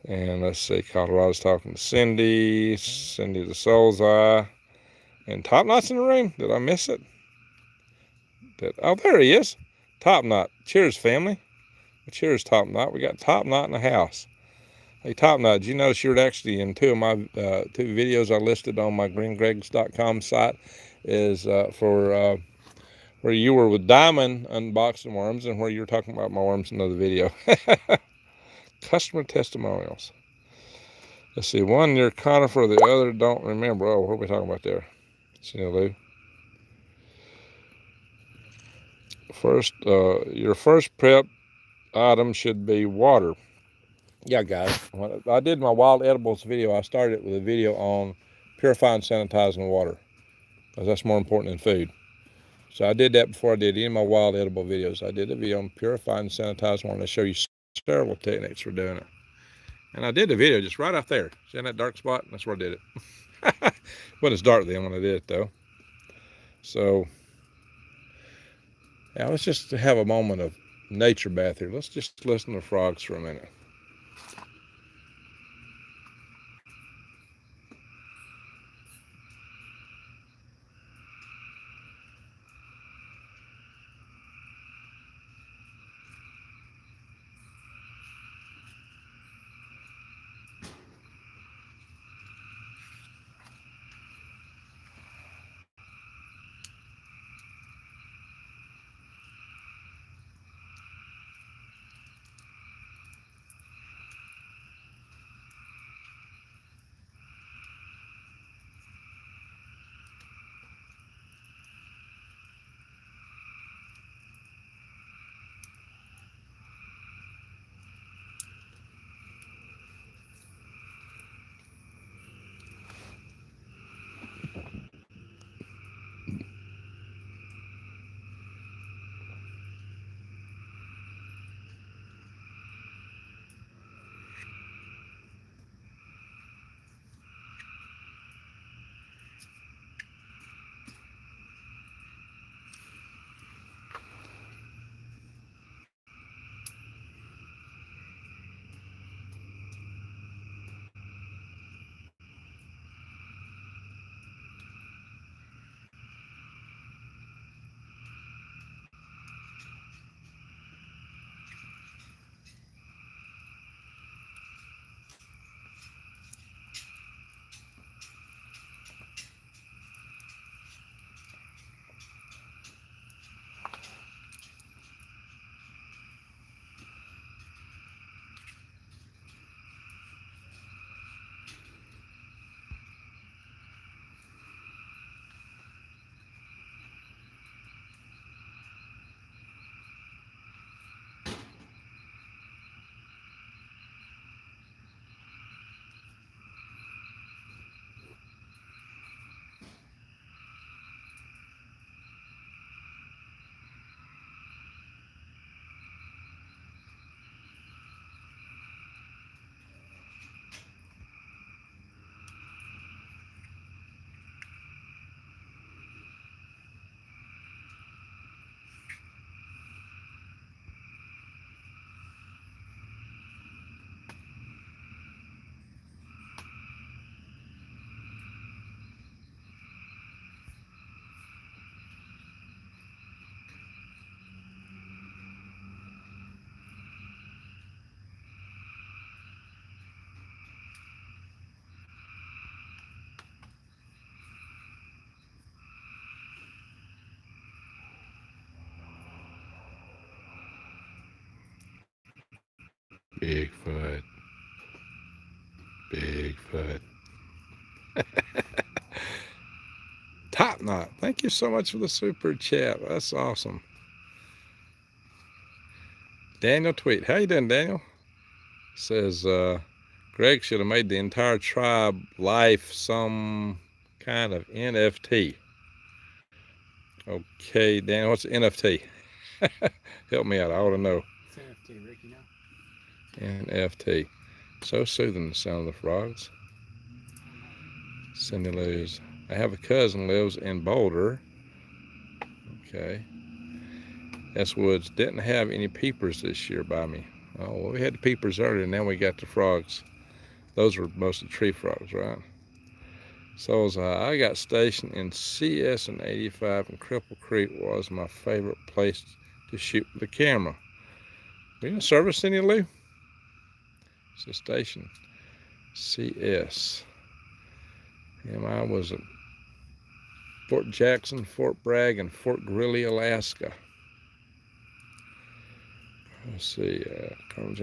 And let's see, Colorado's talking to Cindy the Soul's Eye. And Top Knot's in the room. Did I miss it? Oh, there he is. Top Knot. Cheers, family. Cheers, Top Knot. We got Top Knot in the house. Hey, Top Knot, did you notice you're actually in two of my two videos I listed on my greengregs.com site is for where you were with Diamond unboxing worms and where you were talking about my worms in another video. Customer testimonials. Let's see, one near conifer, the other don't remember. Oh, what are we talking about there? See, Lou. First, your first prep item should be water. Yeah, guys. When I did my wild edibles video, I started with a video on purifying, sanitizing water, because that's more important than food. So I did that before I did any of my wild edible videos. I did a video on purifying and sanitizing water, and I show you several techniques for doing it. And I did the video just right out there. See in that dark spot? That's where I did it. But it's dark then when I did it, though. So, yeah, let's just have a moment of nature bath here. Let's just listen to frogs for a minute. Bigfoot. Bigfoot. Top Knot, thank you so much for the super chat. That's awesome. Daniel Tweet, how you doing, Daniel? Says Greg should have made the entire tribe life some kind of NFT. Okay, Daniel, what's NFT? Help me out, I ought to know. It's NFT, Ricky, now. NFT. So soothing, the sound of the frogs. Cindy Lou's. I have a cousin lives in Boulder. Okay. S Woods didn't have any peepers this year by me. Oh, well, we had the peepers earlier, and then we got the frogs. Those were mostly tree frogs, right? So I got stationed in CS in 85, and Cripple Creek was my favorite place to shoot with the camera. Were you in service, Cindy Lou? It's a station. CS. And I was at Fort Jackson, Fort Bragg, and Fort Greeley, Alaska. Let's see,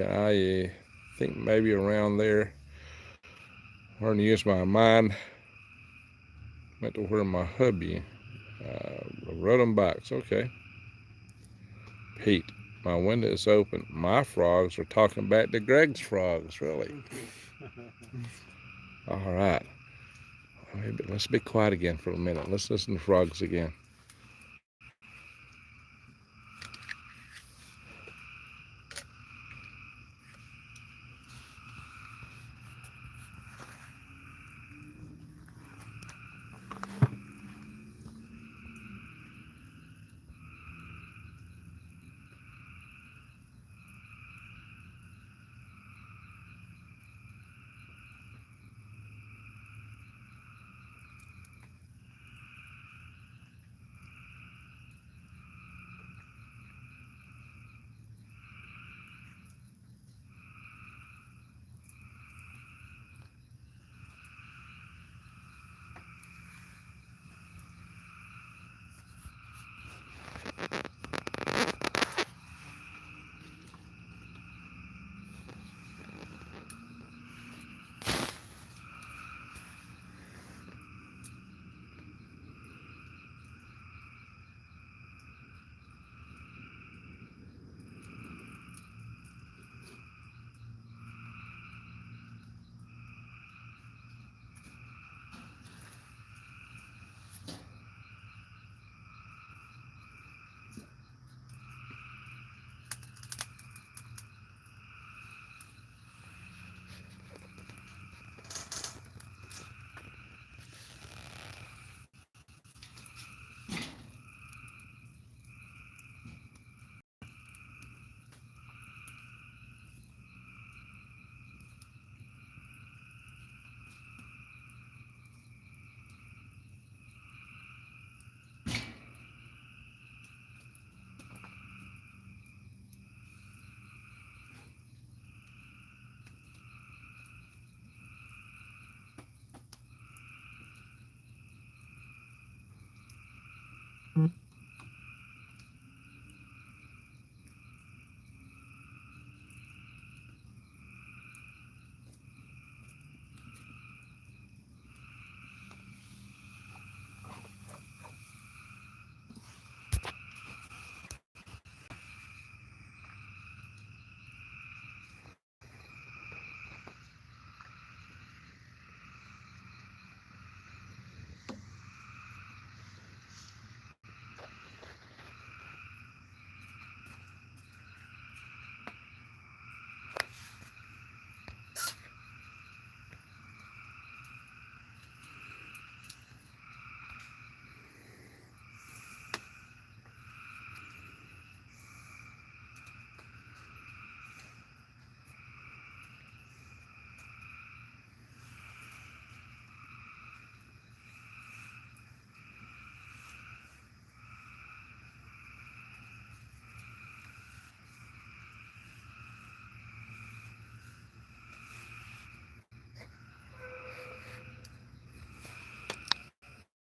I think maybe around there. Learned to use my mind. Went to where my hubby rode on bikes. Okay. Pete, my window is open. My frogs are talking back to Greg's frogs, really. All right. Maybe let's be quiet again for a minute. Let's listen to frogs again.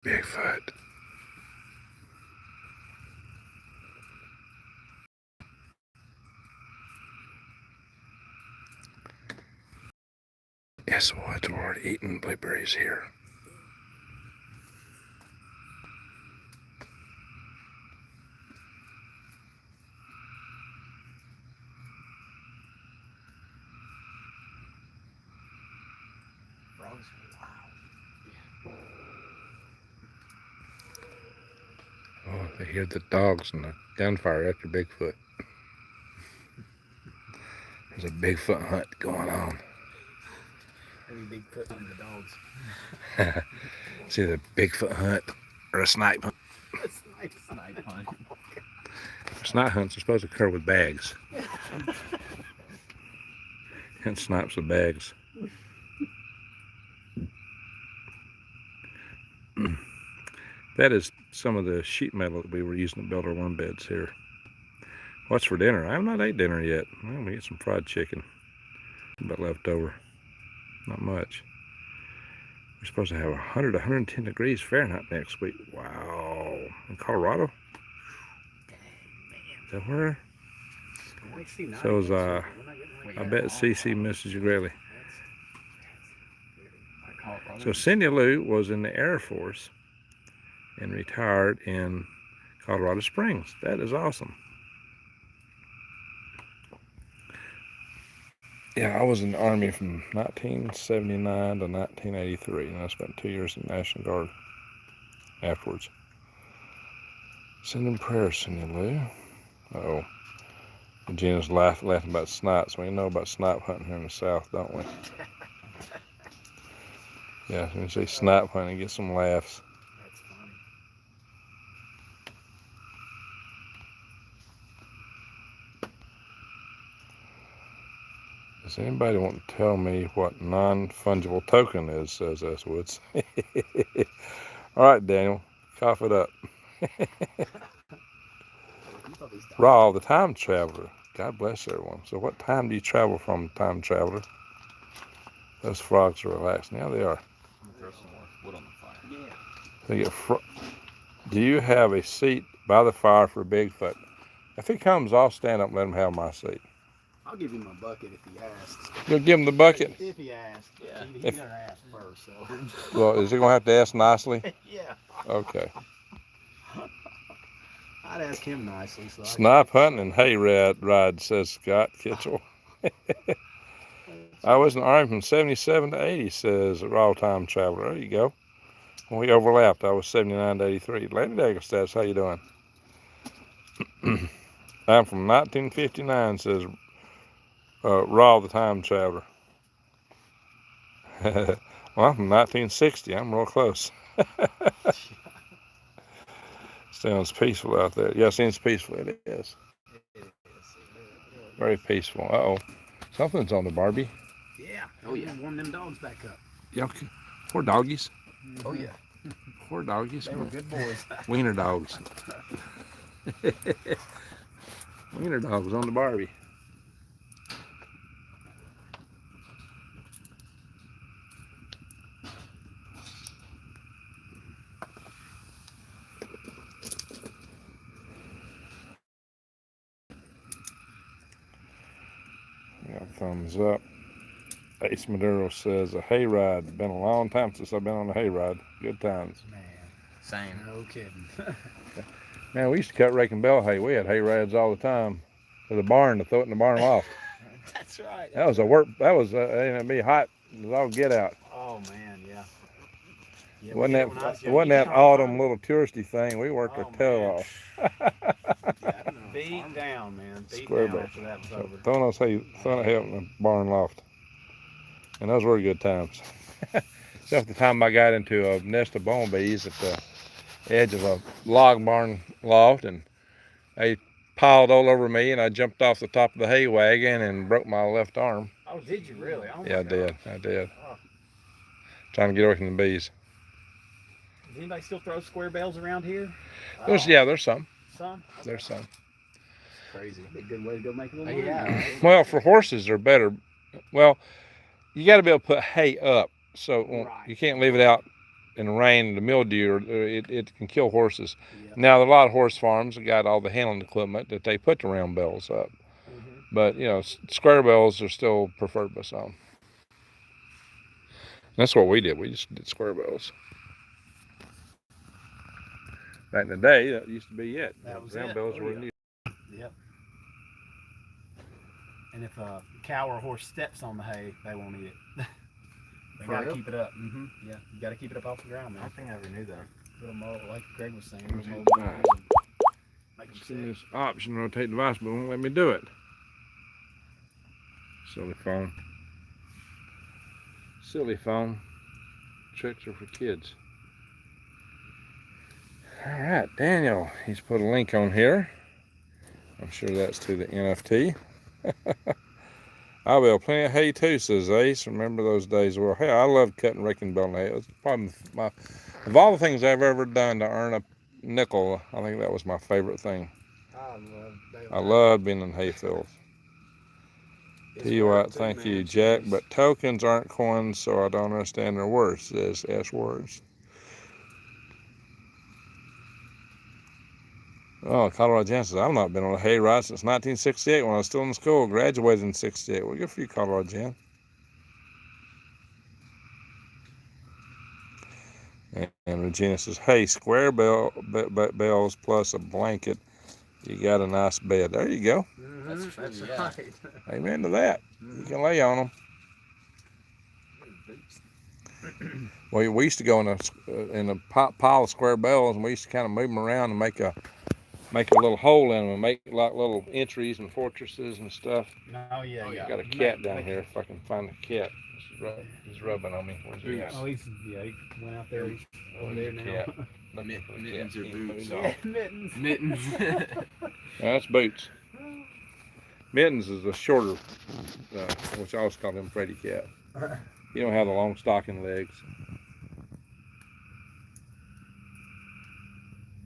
Bigfoot. Yes, what? We're already eating blueberries here. Frogs are loud. Oh, they hear the dogs and the gunfire after Bigfoot. There's a Bigfoot hunt going on. Maybe Bigfoot and the dogs. It's either a Bigfoot hunt or a snipe hunt. Snipe hunt. Snipe hunts are supposed to occur with bags. And snipes with bags. That is some of the sheet metal that we were using to build our worm beds here. What's for dinner? I have not ate dinner yet. Well, we get some fried chicken. But left over. Not much. We're supposed to have 100 to 110 degrees Fahrenheit next week. Wow. In Colorado? Is that where? So is, I bet CC misses you greatly. So Cindy Lou was in the Air Force and retired in Colorado Springs. That is awesome. Yeah, I was in the Army from 1979 to 1983, and I spent 2 years in the National Guard afterwards. Sending prayers, Cindy Lou. Uh-oh. Gina's laughing about snipes. We know about snipe hunting here in the South, don't we? Yeah, when you say snipe hunting, get some laughs. That's funny. Does anybody want to tell me what non-fungible token is, says S. Woods. All right, Daniel, cough it up. Raw, the time traveler. God bless everyone. So what time do you travel from, time traveler? Those frogs are relaxing. Yeah, they are. I'm gonna throw some more wood on the fire. Yeah. They get do you have a seat by the fire for Bigfoot? If he comes, I'll stand up and let him have my seat. I'll give him a bucket if he asks. You'll give him the bucket? If he asks. Yeah. He's If- gonna ask first, so. Well, is he going to have to ask nicely? Yeah. Okay. I'd ask him nicely. So Snipe hunting and hay ride, says Scott Kitchell. I was in the Army from 77 to 80, says Raw Time Traveler. There you go. When we overlapped, I was 79 to 83. Lady Dagerstats, how you doing? I'm from 1959, says Raw the Time Traveler. Well, I'm from 1960. I'm real close. Sounds peaceful out there. Yeah, it seems peaceful. It is. Very peaceful. Uh-oh. Something's on the Barbie. Yeah. Oh yeah. Warm them dogs back up. Yeah, okay. Poor doggies. Oh yeah, Poor doggies. they were good boys. Wiener dogs. Wiener dogs on the Barbie. Yeah, thumbs up. Ace Maduro says a hayride. Been a long time since I've been on a hayride. Good times. Man. Same. No kidding. Man, we used to cut rake and bale hay. We had hay rides all the time to the barn to throw it in the barn loft. That's right. That was a work. That was it'd be hot. It was all get out. Oh man, yeah. Yeah, Wasn't we that did when I was young. wasn't You that can't autumn find little touristy thing? We worked our Oh, tail man. off. it. Beat down, man. Beat Square down bale. after that was So over. throwing a hay up in the barn loft, and those were good times. Except the time I got into a nest of bumblebees at the edge of a log barn loft, and they piled all over me, and I jumped off the top of the hay wagon and broke my left arm. Oh, did you really? Oh, Yeah, I my did. gosh. I did. Oh. Trying to get away from the bees. Does anybody still throw square bales around here? There's some. Some? There's some. Crazy. Be a good way to go make a little money. Yeah. Well, for horses, they're better. Well, you got to be able to put hay up, so Right. you can't leave it out in the rain and the mildew, or it can kill horses. Yeah. Now, there are a lot of horse farms that got all the handling equipment that they put the round bells up. Mm-hmm. But, you know, square bells are still preferred by some. That's what we did. We just did square bells. Back in the day, that used to be it. That was round it. bells Oh, were yeah. new. Yep. And if a cow or horse steps on the hay, they won't eat it. They For gotta real? keep it up. Mm-hmm. Yeah, you gotta keep it up off the ground, I man. don't think I ever knew that. Little mold, like Greg was saying. Where's Little his mold device? make 'em Send sick. this option rotate device, but it won't let me do it. Silly phone. Silly phone. Tricks are for kids. All right, Daniel. He's put a link on here. I'm sure that's to the NFT. I will. Plenty of hay too, says Ace. Remember those days? Well, hey, I loved cutting, raking, baling hay. It was probably of all the things I've ever done to earn a nickel, I think that was my favorite thing. I loved being in hay fields. T. White, thank you, Jack. But tokens aren't coins, so I don't understand their worth, says S. Words. Oh, Colorado Jan says, I've not been on a hayride since 1968 when I was still in school. Graduated in 68. Well, good for you, Colorado Jan. And Regina says, hey, square bells plus a blanket You got a nice bed. There you go. That's true, That's yeah. right. Amen to that. You can lay on them. We used to go in a pile of square bells, and we used to kind of move them around and make a little hole in them and make like little entries and fortresses and stuff. Oh yeah, yeah. I got a cat down here. If I can find the cat, he's rubbing on me. Where's he at? Oh, he went out there. He's over there now. Cat. Mittens or He boots? moved off. Yeah, mittens. Mittens. That's Boots. Mittens is a shorter, which I always call him Freddy Cat. You don't have the long stocking legs.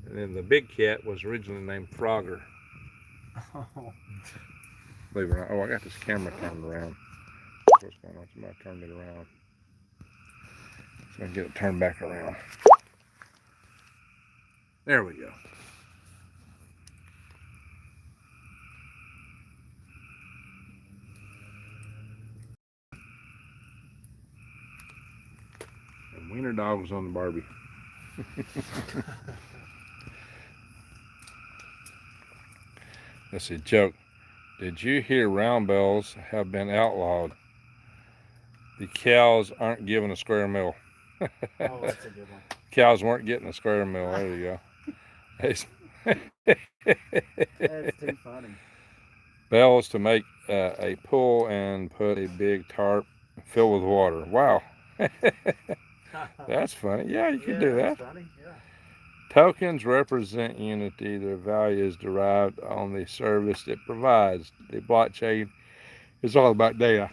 And then the big cat was originally named Frogger. Oh. Believe it or not. Oh, I got this camera turned around. What's going on? Somebody turned it around. So I can get it turned back around. There we go. And wiener dogs on the Barbie. Let's see, joke. Did you hear round bells have been outlawed? The cows aren't given a square meal. Oh, that's a good one. Cows weren't getting a square meal. There you go. That's too funny. Bells to make a pool and put a big tarp filled with water. Wow. That's funny. Yeah, you can do that. That's funny. Yeah. Tokens represent unity. Their value is derived on the service it provides. The blockchain is all about data.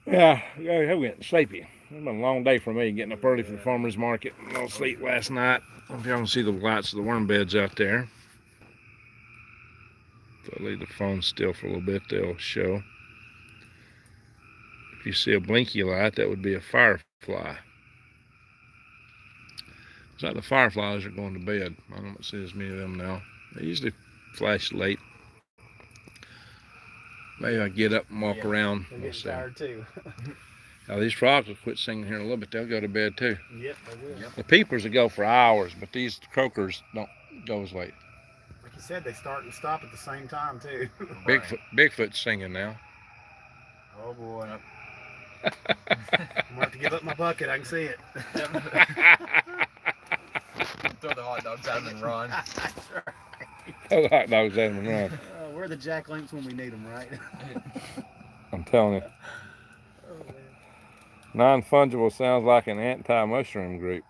Yeah, I'm getting sleepy. It's been a long day for me, getting up early for the farmer's market. No sleep last night. If y'all can see the lights of the worm beds out there. So I'll leave the phone still for a little bit, they'll show. If you see a blinky light, that would be a firefly. It's like the fireflies are going to bed. I don't see as many of them now. They usually flash late. Maybe I get up and walk around. They're We'll getting see. tired too. Now these frogs will quit singing here in a little bit. They'll go to bed too. Yep, they will. Yep. The peepers will go for hours, but these croakers don't go as late. Like you said, they start and stop at the same time too. Bigfoot's singing now. Oh boy. I'm gonna have to give up my bucket. I can see it. Throw the hot dogs out and run. That's right. Those hot dogs at them run. We're the jack lamps when we need them, right? I'm telling you. Oh, man. Non-fungible sounds like an anti-mushroom group.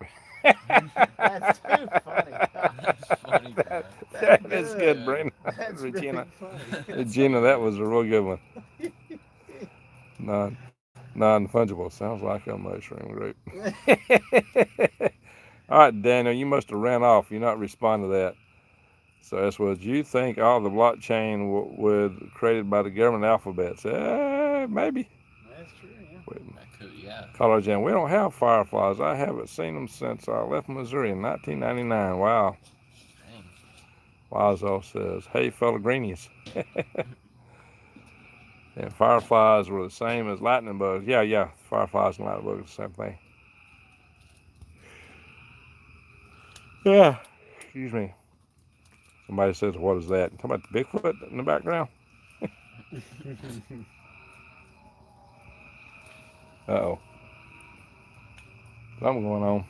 That's too funny. That's funny, man. That is good, Brandon. That's Regina. really funny. Regina, that was a real good one. Non-fungible sounds like a mushroom group. All right, Daniel, you must have ran off. You're not responding to that. So that's what you think all the blockchain would created by the government alphabets. Maybe. That's true, yeah. Wait, That could, yeah. Color Jan, we don't have fireflies. I haven't seen them since I left Missouri in 1999. Wow. Dang. Wazo says, hey, fellow greenies. And fireflies were the same as lightning bugs. Yeah. Fireflies and lightning bugs are the same thing. Yeah. Excuse me. Somebody says, what is that? Talking about the Bigfoot in the background? Uh-oh. Something going on.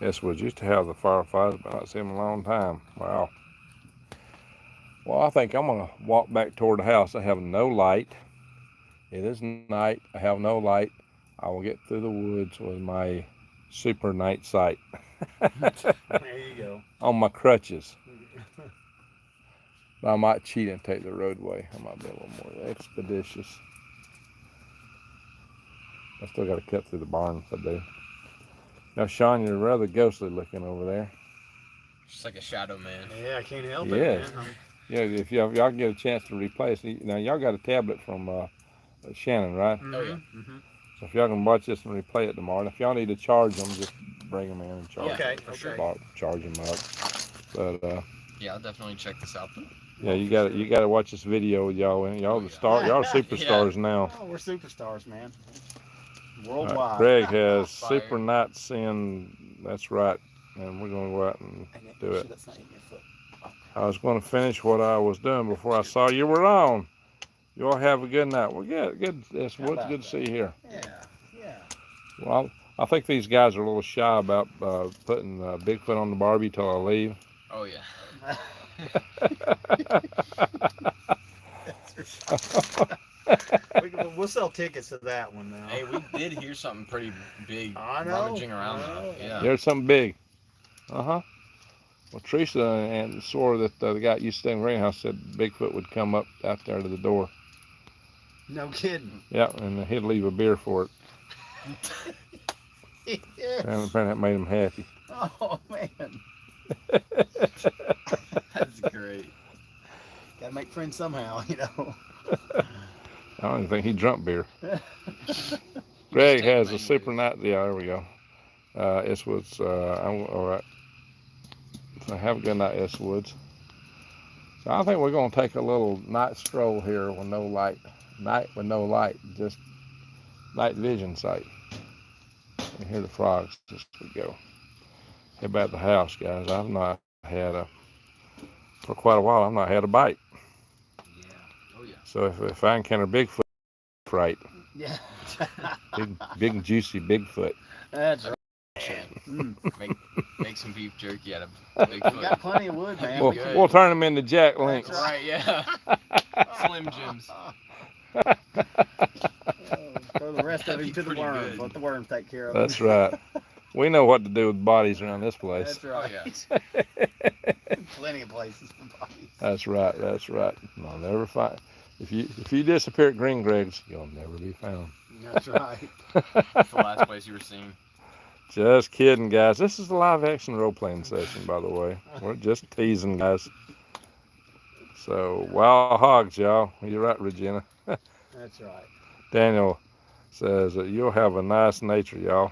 Yes, we used to have the fireflies, but not seen them in a long time. Wow. Well, I think I'm going to walk back toward the house. I have no light. It is night. I have no light. I will get through the woods with my super night sight. There you go. On my crutches. But I might cheat and take the roadway. I might be a little more expeditious. I still got to cut through the barn if I do. Now, Sean, you're rather ghostly looking over there. Just like a shadow man. Yeah, I can't help Yes. it, man. Yeah, if y'all get a chance to replace it. Now, y'all got a tablet from Shannon, right? Oh, yeah. Mm-hmm. So if y'all can watch this and replay it tomorrow, and if y'all need to charge them, just bring them in and charge Okay, for sure. them. Charge them up. But Yeah, I'll definitely check this out. yeah, you got to watch this video with y'all. And y'all Oh, the yeah. star, y'all are superstars now. Oh, we're superstars, man. Worldwide. Greg has Fire. super night seeing. That's right, and we're gonna go out and Dang it, do make it. sure that's not hitting your foot. I was going to finish what I was doing before I saw you were on. You all have a good night. Well, good. It's How about good to see you here. Yeah. Well, I think these guys are a little shy about putting Bigfoot on the Barbie till I leave. Oh yeah. We'll sell tickets to that one now. Hey, we did hear something pretty big I know, rummaging around I know. though. Yeah. There's something big. Well, Teresa and swore that the guy used to stay in the greenhouse said Bigfoot would come up out there to the door. No kidding. Yeah, and he'd leave a beer for it. And apparently that made him happy. Oh man. That's great. Gotta make friends somehow, you know. I don't even think he drunk beer. Greg has a super night. Yeah, there we go. It was. I'm all right. So have a good night, S Woods. So I think we're gonna take a little night stroll here with no light. Night with no light, just night vision sight. You hear the frogs as we go. Head back to the house, guys. I've not had for quite a while. I've not had a bite. Yeah. Oh yeah. So if I encounter Bigfoot, right, Yeah. big juicy Bigfoot. That's right. Make some beef jerky out of We Bigfoot. got plenty of wood, man. We'll, We can- we'll turn them into Jack Links. That's Right, yeah. Slim Jims. Throw the rest of That'd it be to the pretty worms. good. Let the worms take care of it. That's right. We know what to do with bodies around this place. That's right. Oh, Plenty of places for bodies. That's right. I'll never find. If you disappear at Green Greg's, you'll never be found. That's right. That's the last place you were seen. Just kidding, guys. This is a live action role playing session, by the way. We're just teasing, guys. So, wild hogs, y'all. You're right, Regina. That's right. Daniel says that you'll have a nice nature, y'all.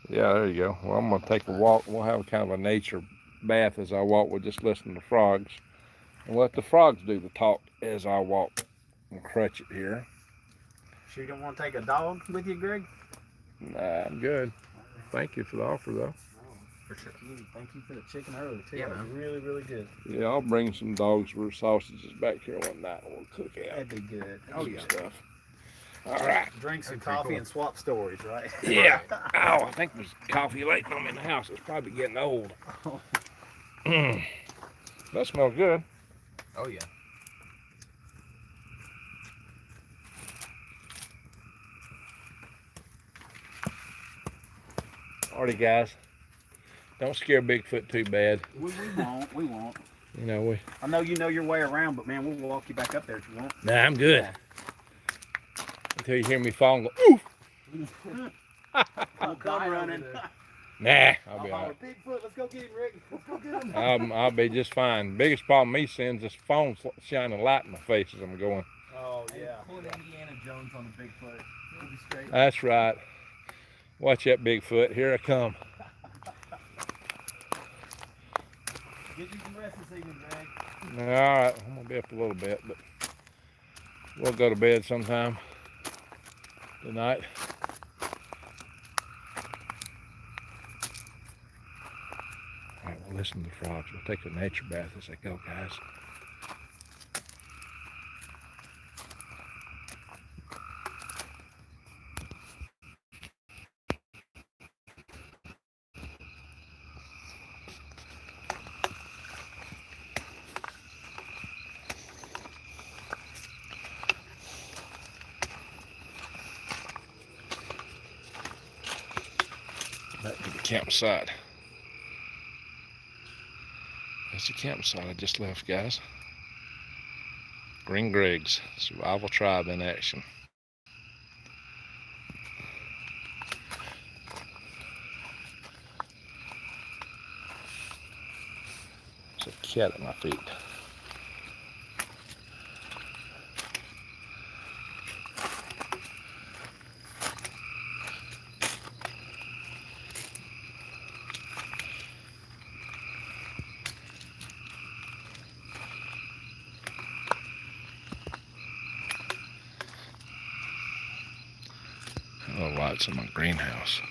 Yeah, there you go. Well, I'm gonna take a walk. We'll have kind of a nature bath as I walk. We'll just listen to frogs and let the frogs do the talk as I walk. I'll crutch it here. Sure you don't want to take a dog with you, Greg? Nah, I'm good. Thank you for the offer, though. For sure. Thank you for the chicken earlier, too. Yeah, That was man. really, really good. Yeah, I'll bring some dogs for sausages back here one night and we'll cook out. That'd be good. Some stuff. All right. Drink some That'd be pretty coffee cool. and swap stories, right? Yeah. Oh, I think there's coffee late on in the house. It's probably getting old. That smells good. Oh yeah. Alrighty, guys. Don't scare Bigfoot too bad. We won't. We won't. You know, I know you know your way around, but man, we'll walk you back up there if you want. Nah, I'm good. Until you hear me fall and go, oof. I'll come running. Nah, I'll be all right. Bigfoot, let's go get him, Rick. Let's go get him. I'll be just fine. Biggest problem me seeing is this phone shining light in my face as I'm going. Oh, yeah. Pull an Indiana Jones on the Bigfoot. It'll be straight. That's right. Watch that Bigfoot. Here I come. Get you some rest this evening, Greg. All right, I'm gonna be up a little bit, but we'll go to bed sometime tonight. All right, we'll listen to the frogs. We'll take a nature bath as they go, guys. Back to the campsite. That's the campsite I just left, guys. Green Greg's Survival Tribe in action. There's a cat at my feet. put some in my greenhouse.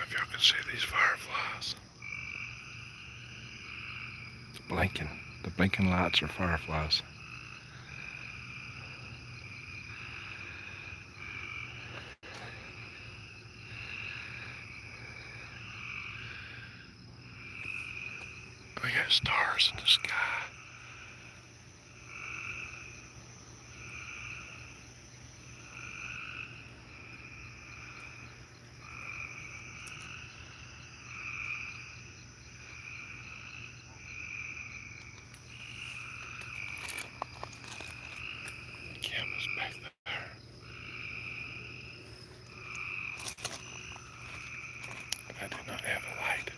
If y'all can see these fireflies. It's blinking. The blinking lights are fireflies. We got stars in the sky. Cameras back there. I do not have a light.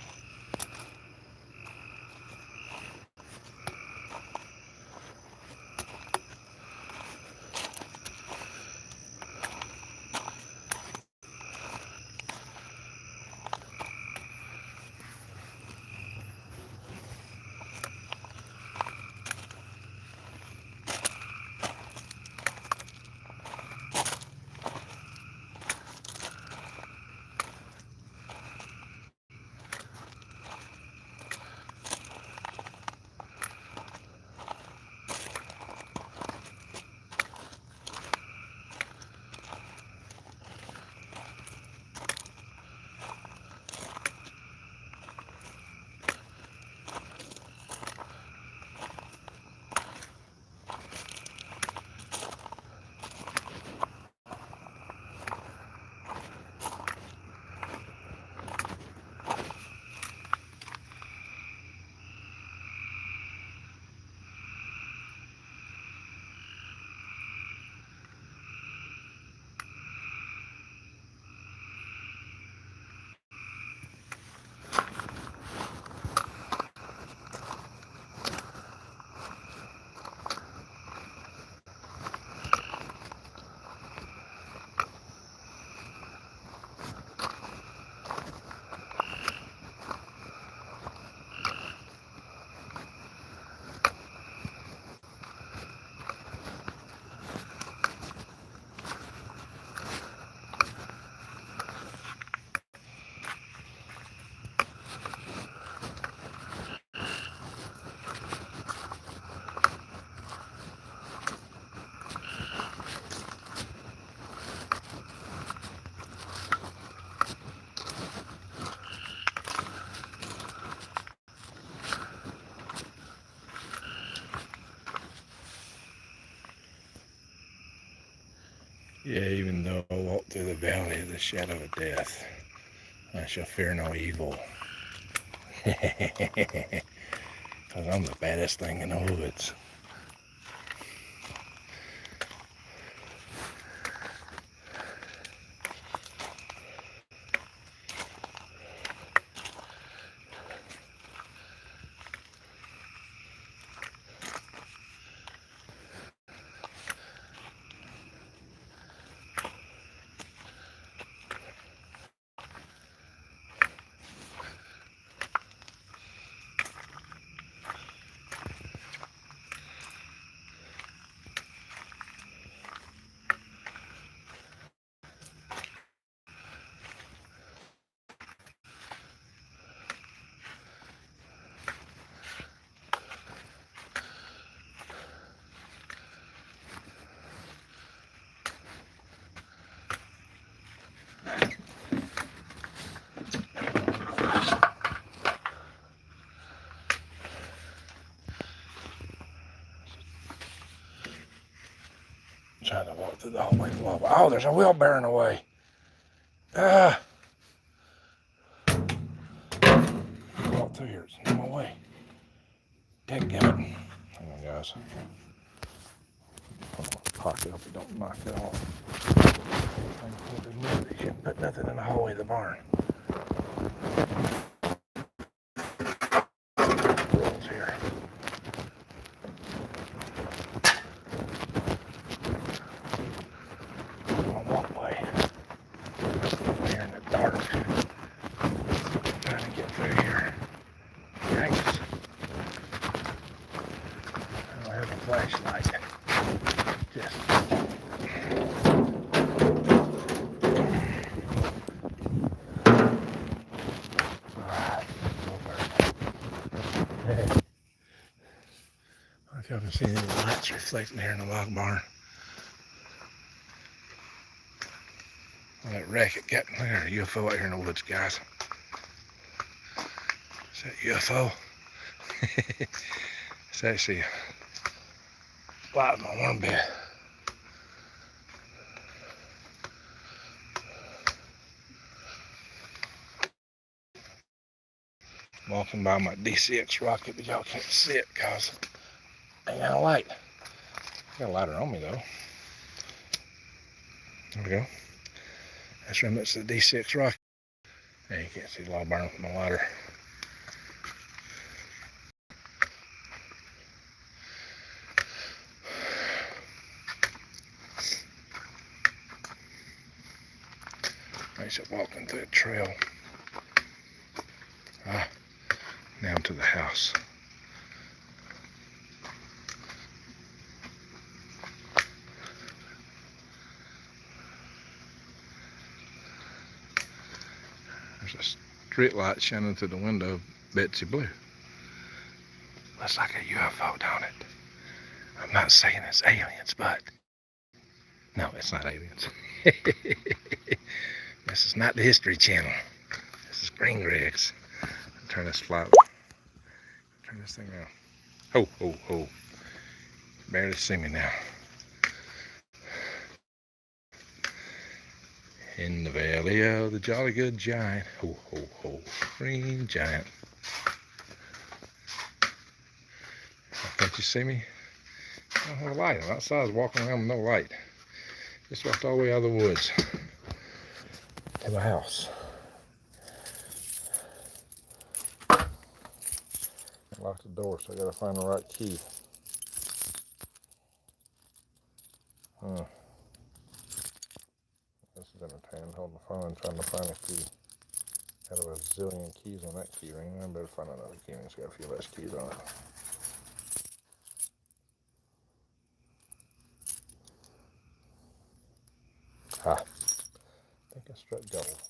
Yeah, even though I walk through the valley of the shadow of death, I shall fear no evil. Because I'm the baddest thing in the woods. Trying to walk through the hallway. Oh, there's a wheelbarrow in the way. Walk through here. It's in my way. Dadgummit. Hang on, guys. I'm gonna park it up and don't knock it off. You can't put nothing in the hallway of the barn. Rules here. Long walkway. Here in the dark. Trying to get through here. Yikes. I don't have a flashlight. Just I haven't seen any lights reflecting here in the log barn. Well, that racket got there, a UFO out here in the woods, guys. Is that UFO? It's actually a light in my warm bed. Walking by my DCX rocket, but y'all can't see it because I ain't got a light. I got a lighter on me though. There we go. That's remnants of the D6 rocket. Hey, you can't see the log barn with my lighter. Nice walking through a trail. Now to the house. There's a street light shining through the window of Betsy Blue. Looks like a UFO, don't it? I'm not saying it's aliens, but no, it's not aliens. This is not the History Channel. This is Green Greg's. Turn this flat. Turn this thing around. Ho, ho, ho. Barely see me now. In the valley of the Jolly Good Giant. Ho, ho, ho. Green Giant. Can't you see me? I don't have a light. I'm outside, I was walking around with no light. Just walked all the way out of the woods to the house. Locked the door, so I gotta find the right key. This is entertaining. Holding the phone and trying to find a key. Out of a zillion keys on that key ring. I better find another key ring. It's got a few less keys on it. I think I struck gold.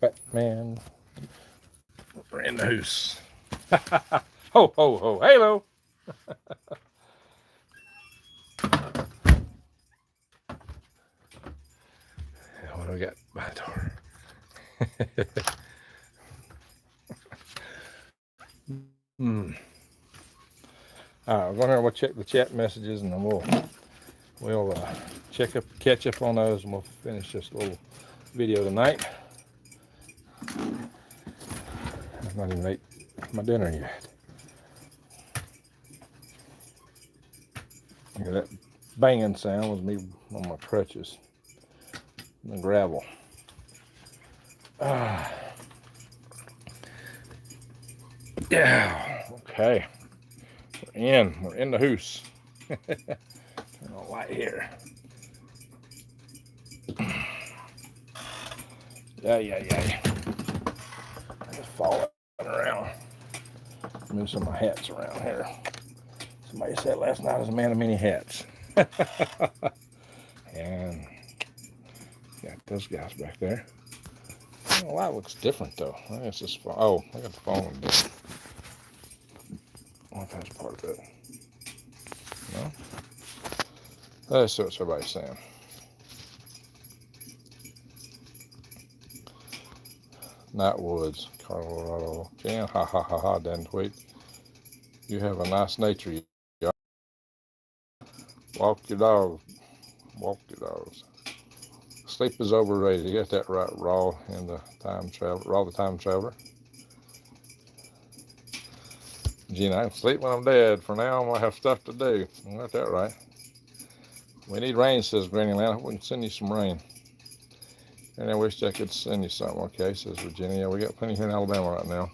Batman. We're in the house. Ho, ho, ho. Halo. What do we got by the door? All right, we'll check the chat messages and then we'll catch up on those and we'll finish this little video tonight. I've not even ate my dinner yet. Yeah, that banging sound was me on my crutches. The gravel. Yeah, okay. We're in the house. Turn on light here. Yeah. I'm just falling around. Move some of my hats around here. Somebody said last night I was a man of many hats. And got those guys back there. The light looks different though. I think it's just, oh, I got the phone. I don't know if that's part of it. No? Let's see what everybody's saying. Night Woods, Colorado. Jan, ha ha ha ha, Dan Tweet. You have a nice nature. You walk your dog walk your dogs. Sleep is overrated. You got that right, Raw and the time travel. Raw the time traveler. Gina, I can sleep when I'm dead. For now, I'm gonna have stuff to do. You got that right. We need rain, says Granny Lana. We can send you some rain. And I wish I could send you something. Okay, says Virginia. We got plenty here in Alabama right now.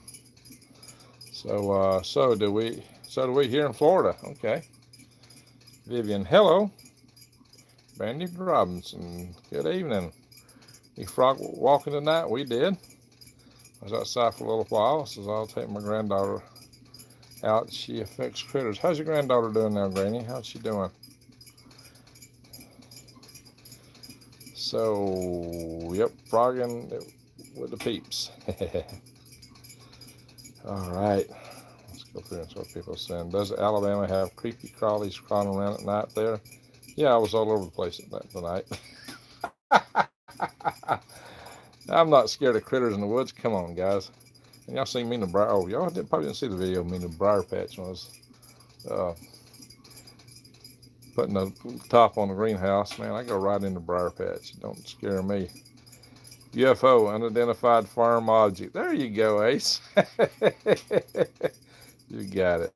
So do we here in Florida. Okay. Vivian, hello. Brandy Robinson, good evening. You frog walking tonight? We did. I was outside for a little while. Says I'll take my granddaughter out. She affects critters. How's your granddaughter doing now, Granny? How's she doing? So, yep, frogging with the peeps. All right. Let's go through and see what people are saying. Does Alabama have creepy crawlies crawling around at night there? Yeah, I was all over the place at night tonight. I'm not scared of critters in the woods. Come on, guys. And y'all seen me in the briar. Oh, y'all probably didn't see the video of me in the briar patch when I was putting the top on the greenhouse. Man, I go right in the briar patch. Don't scare me. UFO, unidentified farm object. There you go, Ace. You got it.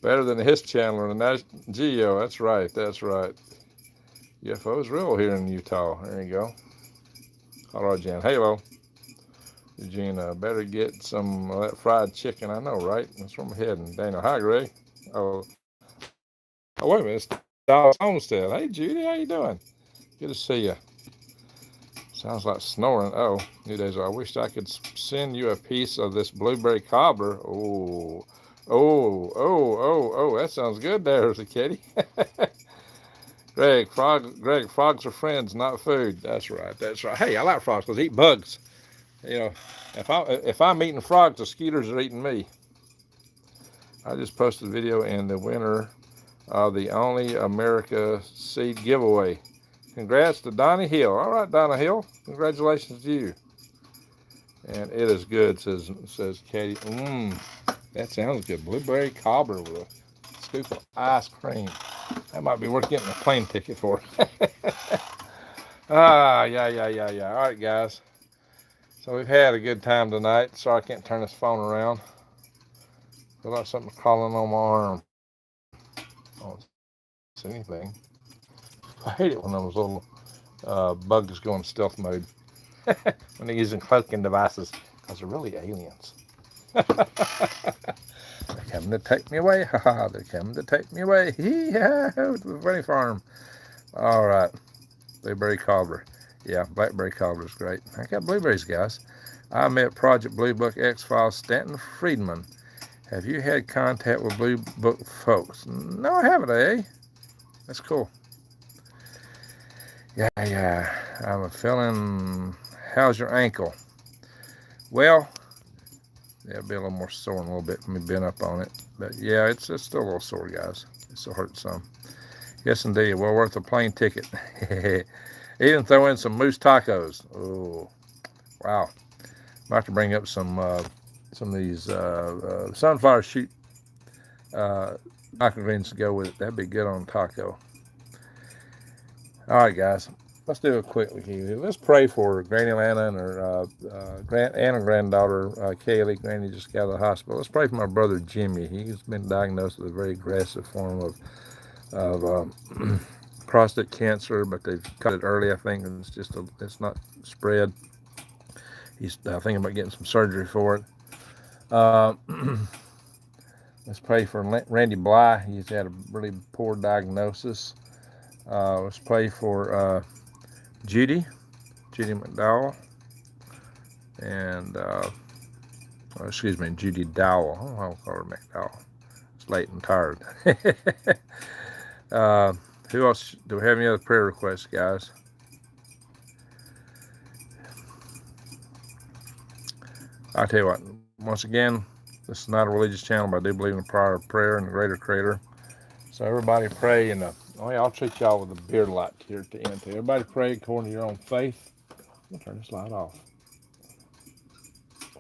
Better than the History Channel or the National Geo. That's right. That's right. UFO is real here in Utah. There you go. All right, Jan. Halo. Eugene, better get some of that fried chicken. I know, right? That's where I'm heading. Daniel, hi, Greg. Oh, wait a minute. It's Dallas Homestead. Hey, Judy, how you doing? Good to see you. Sounds like snoring. Oh, New Days. I wish I could send you a piece of this blueberry cobbler. Oh, that sounds good there, the kitty. Greg, frogs are friends, not food. That's right. That's right. Hey, I like frogs because they eat bugs. You know, if I'm eating frogs, the skeeters are eating me. I just posted a video in the winner of the Only America seed giveaway. Congrats to Donnie Hill. All right, Donnie Hill. Congratulations to you. And it is good, says Katie. That sounds good. Blueberry cobbler with a scoop of ice cream. That might be worth getting a plane ticket for. Yeah. All right, guys. So we've had a good time tonight. Sorry I can't turn this phone around. Feel like something's crawling on my arm. I don't see anything. I hate it when those little bugs go in stealth mode. When they're using cloaking devices. Because they're really aliens. They're coming to take me away. They're coming to take me away. Yeah, to the funny farm. All right. Blueberry cobbler. Yeah, blackberry cobbler is great. I got blueberries, guys. I met Project Blue Book X-Files Stanton Friedman. Have you had contact with Blue Book folks? No, I haven't, eh? That's cool. Yeah. I'm feeling, how's your ankle? Well, yeah, it'll be a little more sore in a little bit when we been up on it. But yeah, it's still a little sore, guys. It still hurts some. Yes, indeed. Well worth a plane ticket. Even throw in some moose tacos. Oh, wow. I have to bring up some of these sunflower shoot microgreens to go with it. That'd be good on taco. All right, guys. Let's do it quickly here. Let's pray for Granny Lana and her granddaughter Kaylee. Granny just got out of the hospital. Let's pray for my brother Jimmy. He's been diagnosed with a very aggressive form of prostate cancer, but they've cut it early. I think and it's not spread. He's thinking about getting some surgery for it. Let's pray for Randy Bly. He's had a really poor diagnosis. Let's pray for Judy McDowell, and Judy Dowell. I don't know how to call her McDowell. It's late and tired. Who else? Do we have any other prayer requests, guys? I'll tell you what, once again, this is not a religious channel, but I do believe in the power of prayer and the greater creator. So everybody pray, and I'll treat y'all with a beer light here at the end. Everybody pray according to your own faith. I'm going to turn this light off.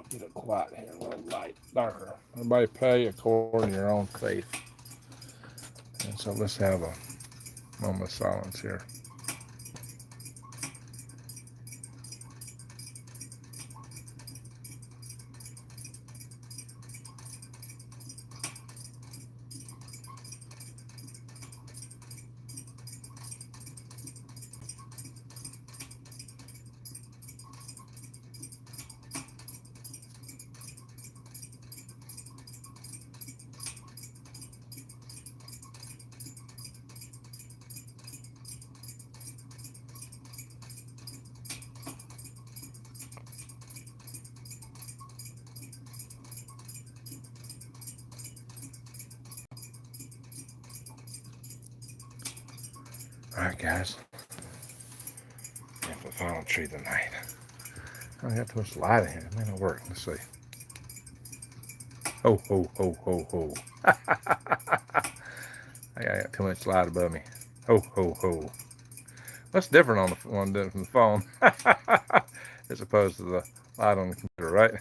Get it quiet here, a little light, darker. Everybody pray according to your own faith. And so let's have a Moment of silence here. All right, guys. That's the final tree tonight. I don't have too much light in here. It may not work. Let's see. Ho, ho, ho, ho, ho. I got too much light above me. Ho, ho, ho. That's different on the one than from the phone. As opposed to the light on the computer, right?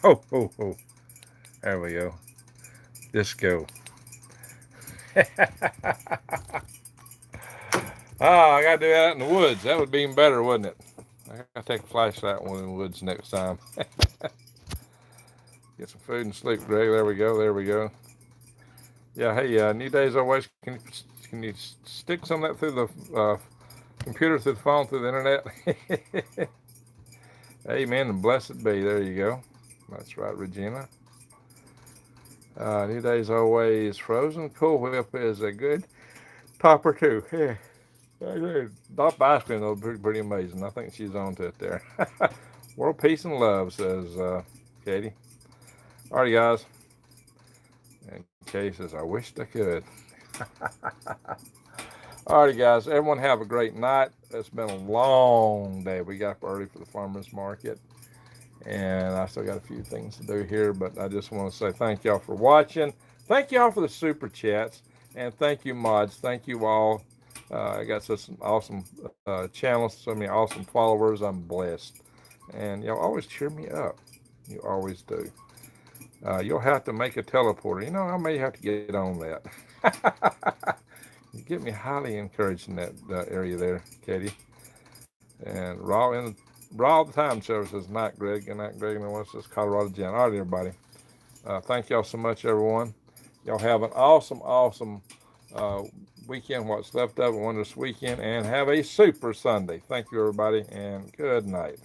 Ho, ho, ho. There we go. Disco. Oh, I gotta do that in the woods. That would be even better, wouldn't it? I gotta take a flashlight one in the woods next time. Get some food and sleep, Greg. There we go. There we go. Yeah. Hey, New Days Always. Can you stick some of that through the computer, through the phone, through the internet? Amen and blessed be. There you go. That's right, Regina. New Days Always. Frozen Cool Whip is a good topper too. Yeah. Not ice cream though, pretty amazing. I think she's on to it there. World peace and love, says Katie. Alrighty, guys. And Katie says, I wished I could. Alrighty, guys. Everyone have a great night. It's been a long day. We got up early for the farmers market, and I still got a few things to do here, but I just want to say thank y'all for watching. Thank y'all for the super chats, and thank you, mods. Thank you all. I got such an awesome channel, so many awesome followers. I'm blessed, and y'all always cheer me up. You always do. You'll have to make a teleporter. You know, I may have to get on that. You get me highly encouraged in that area there, Katie. And Raw the time show says night, Greg. Good night, Greg. And what's this? Colorado Jen. All right, everybody. Thank y'all so much, everyone. Y'all have an awesome weekend, what's left of it, one this weekend, and have a super Sunday. Thank you, everybody, and good night.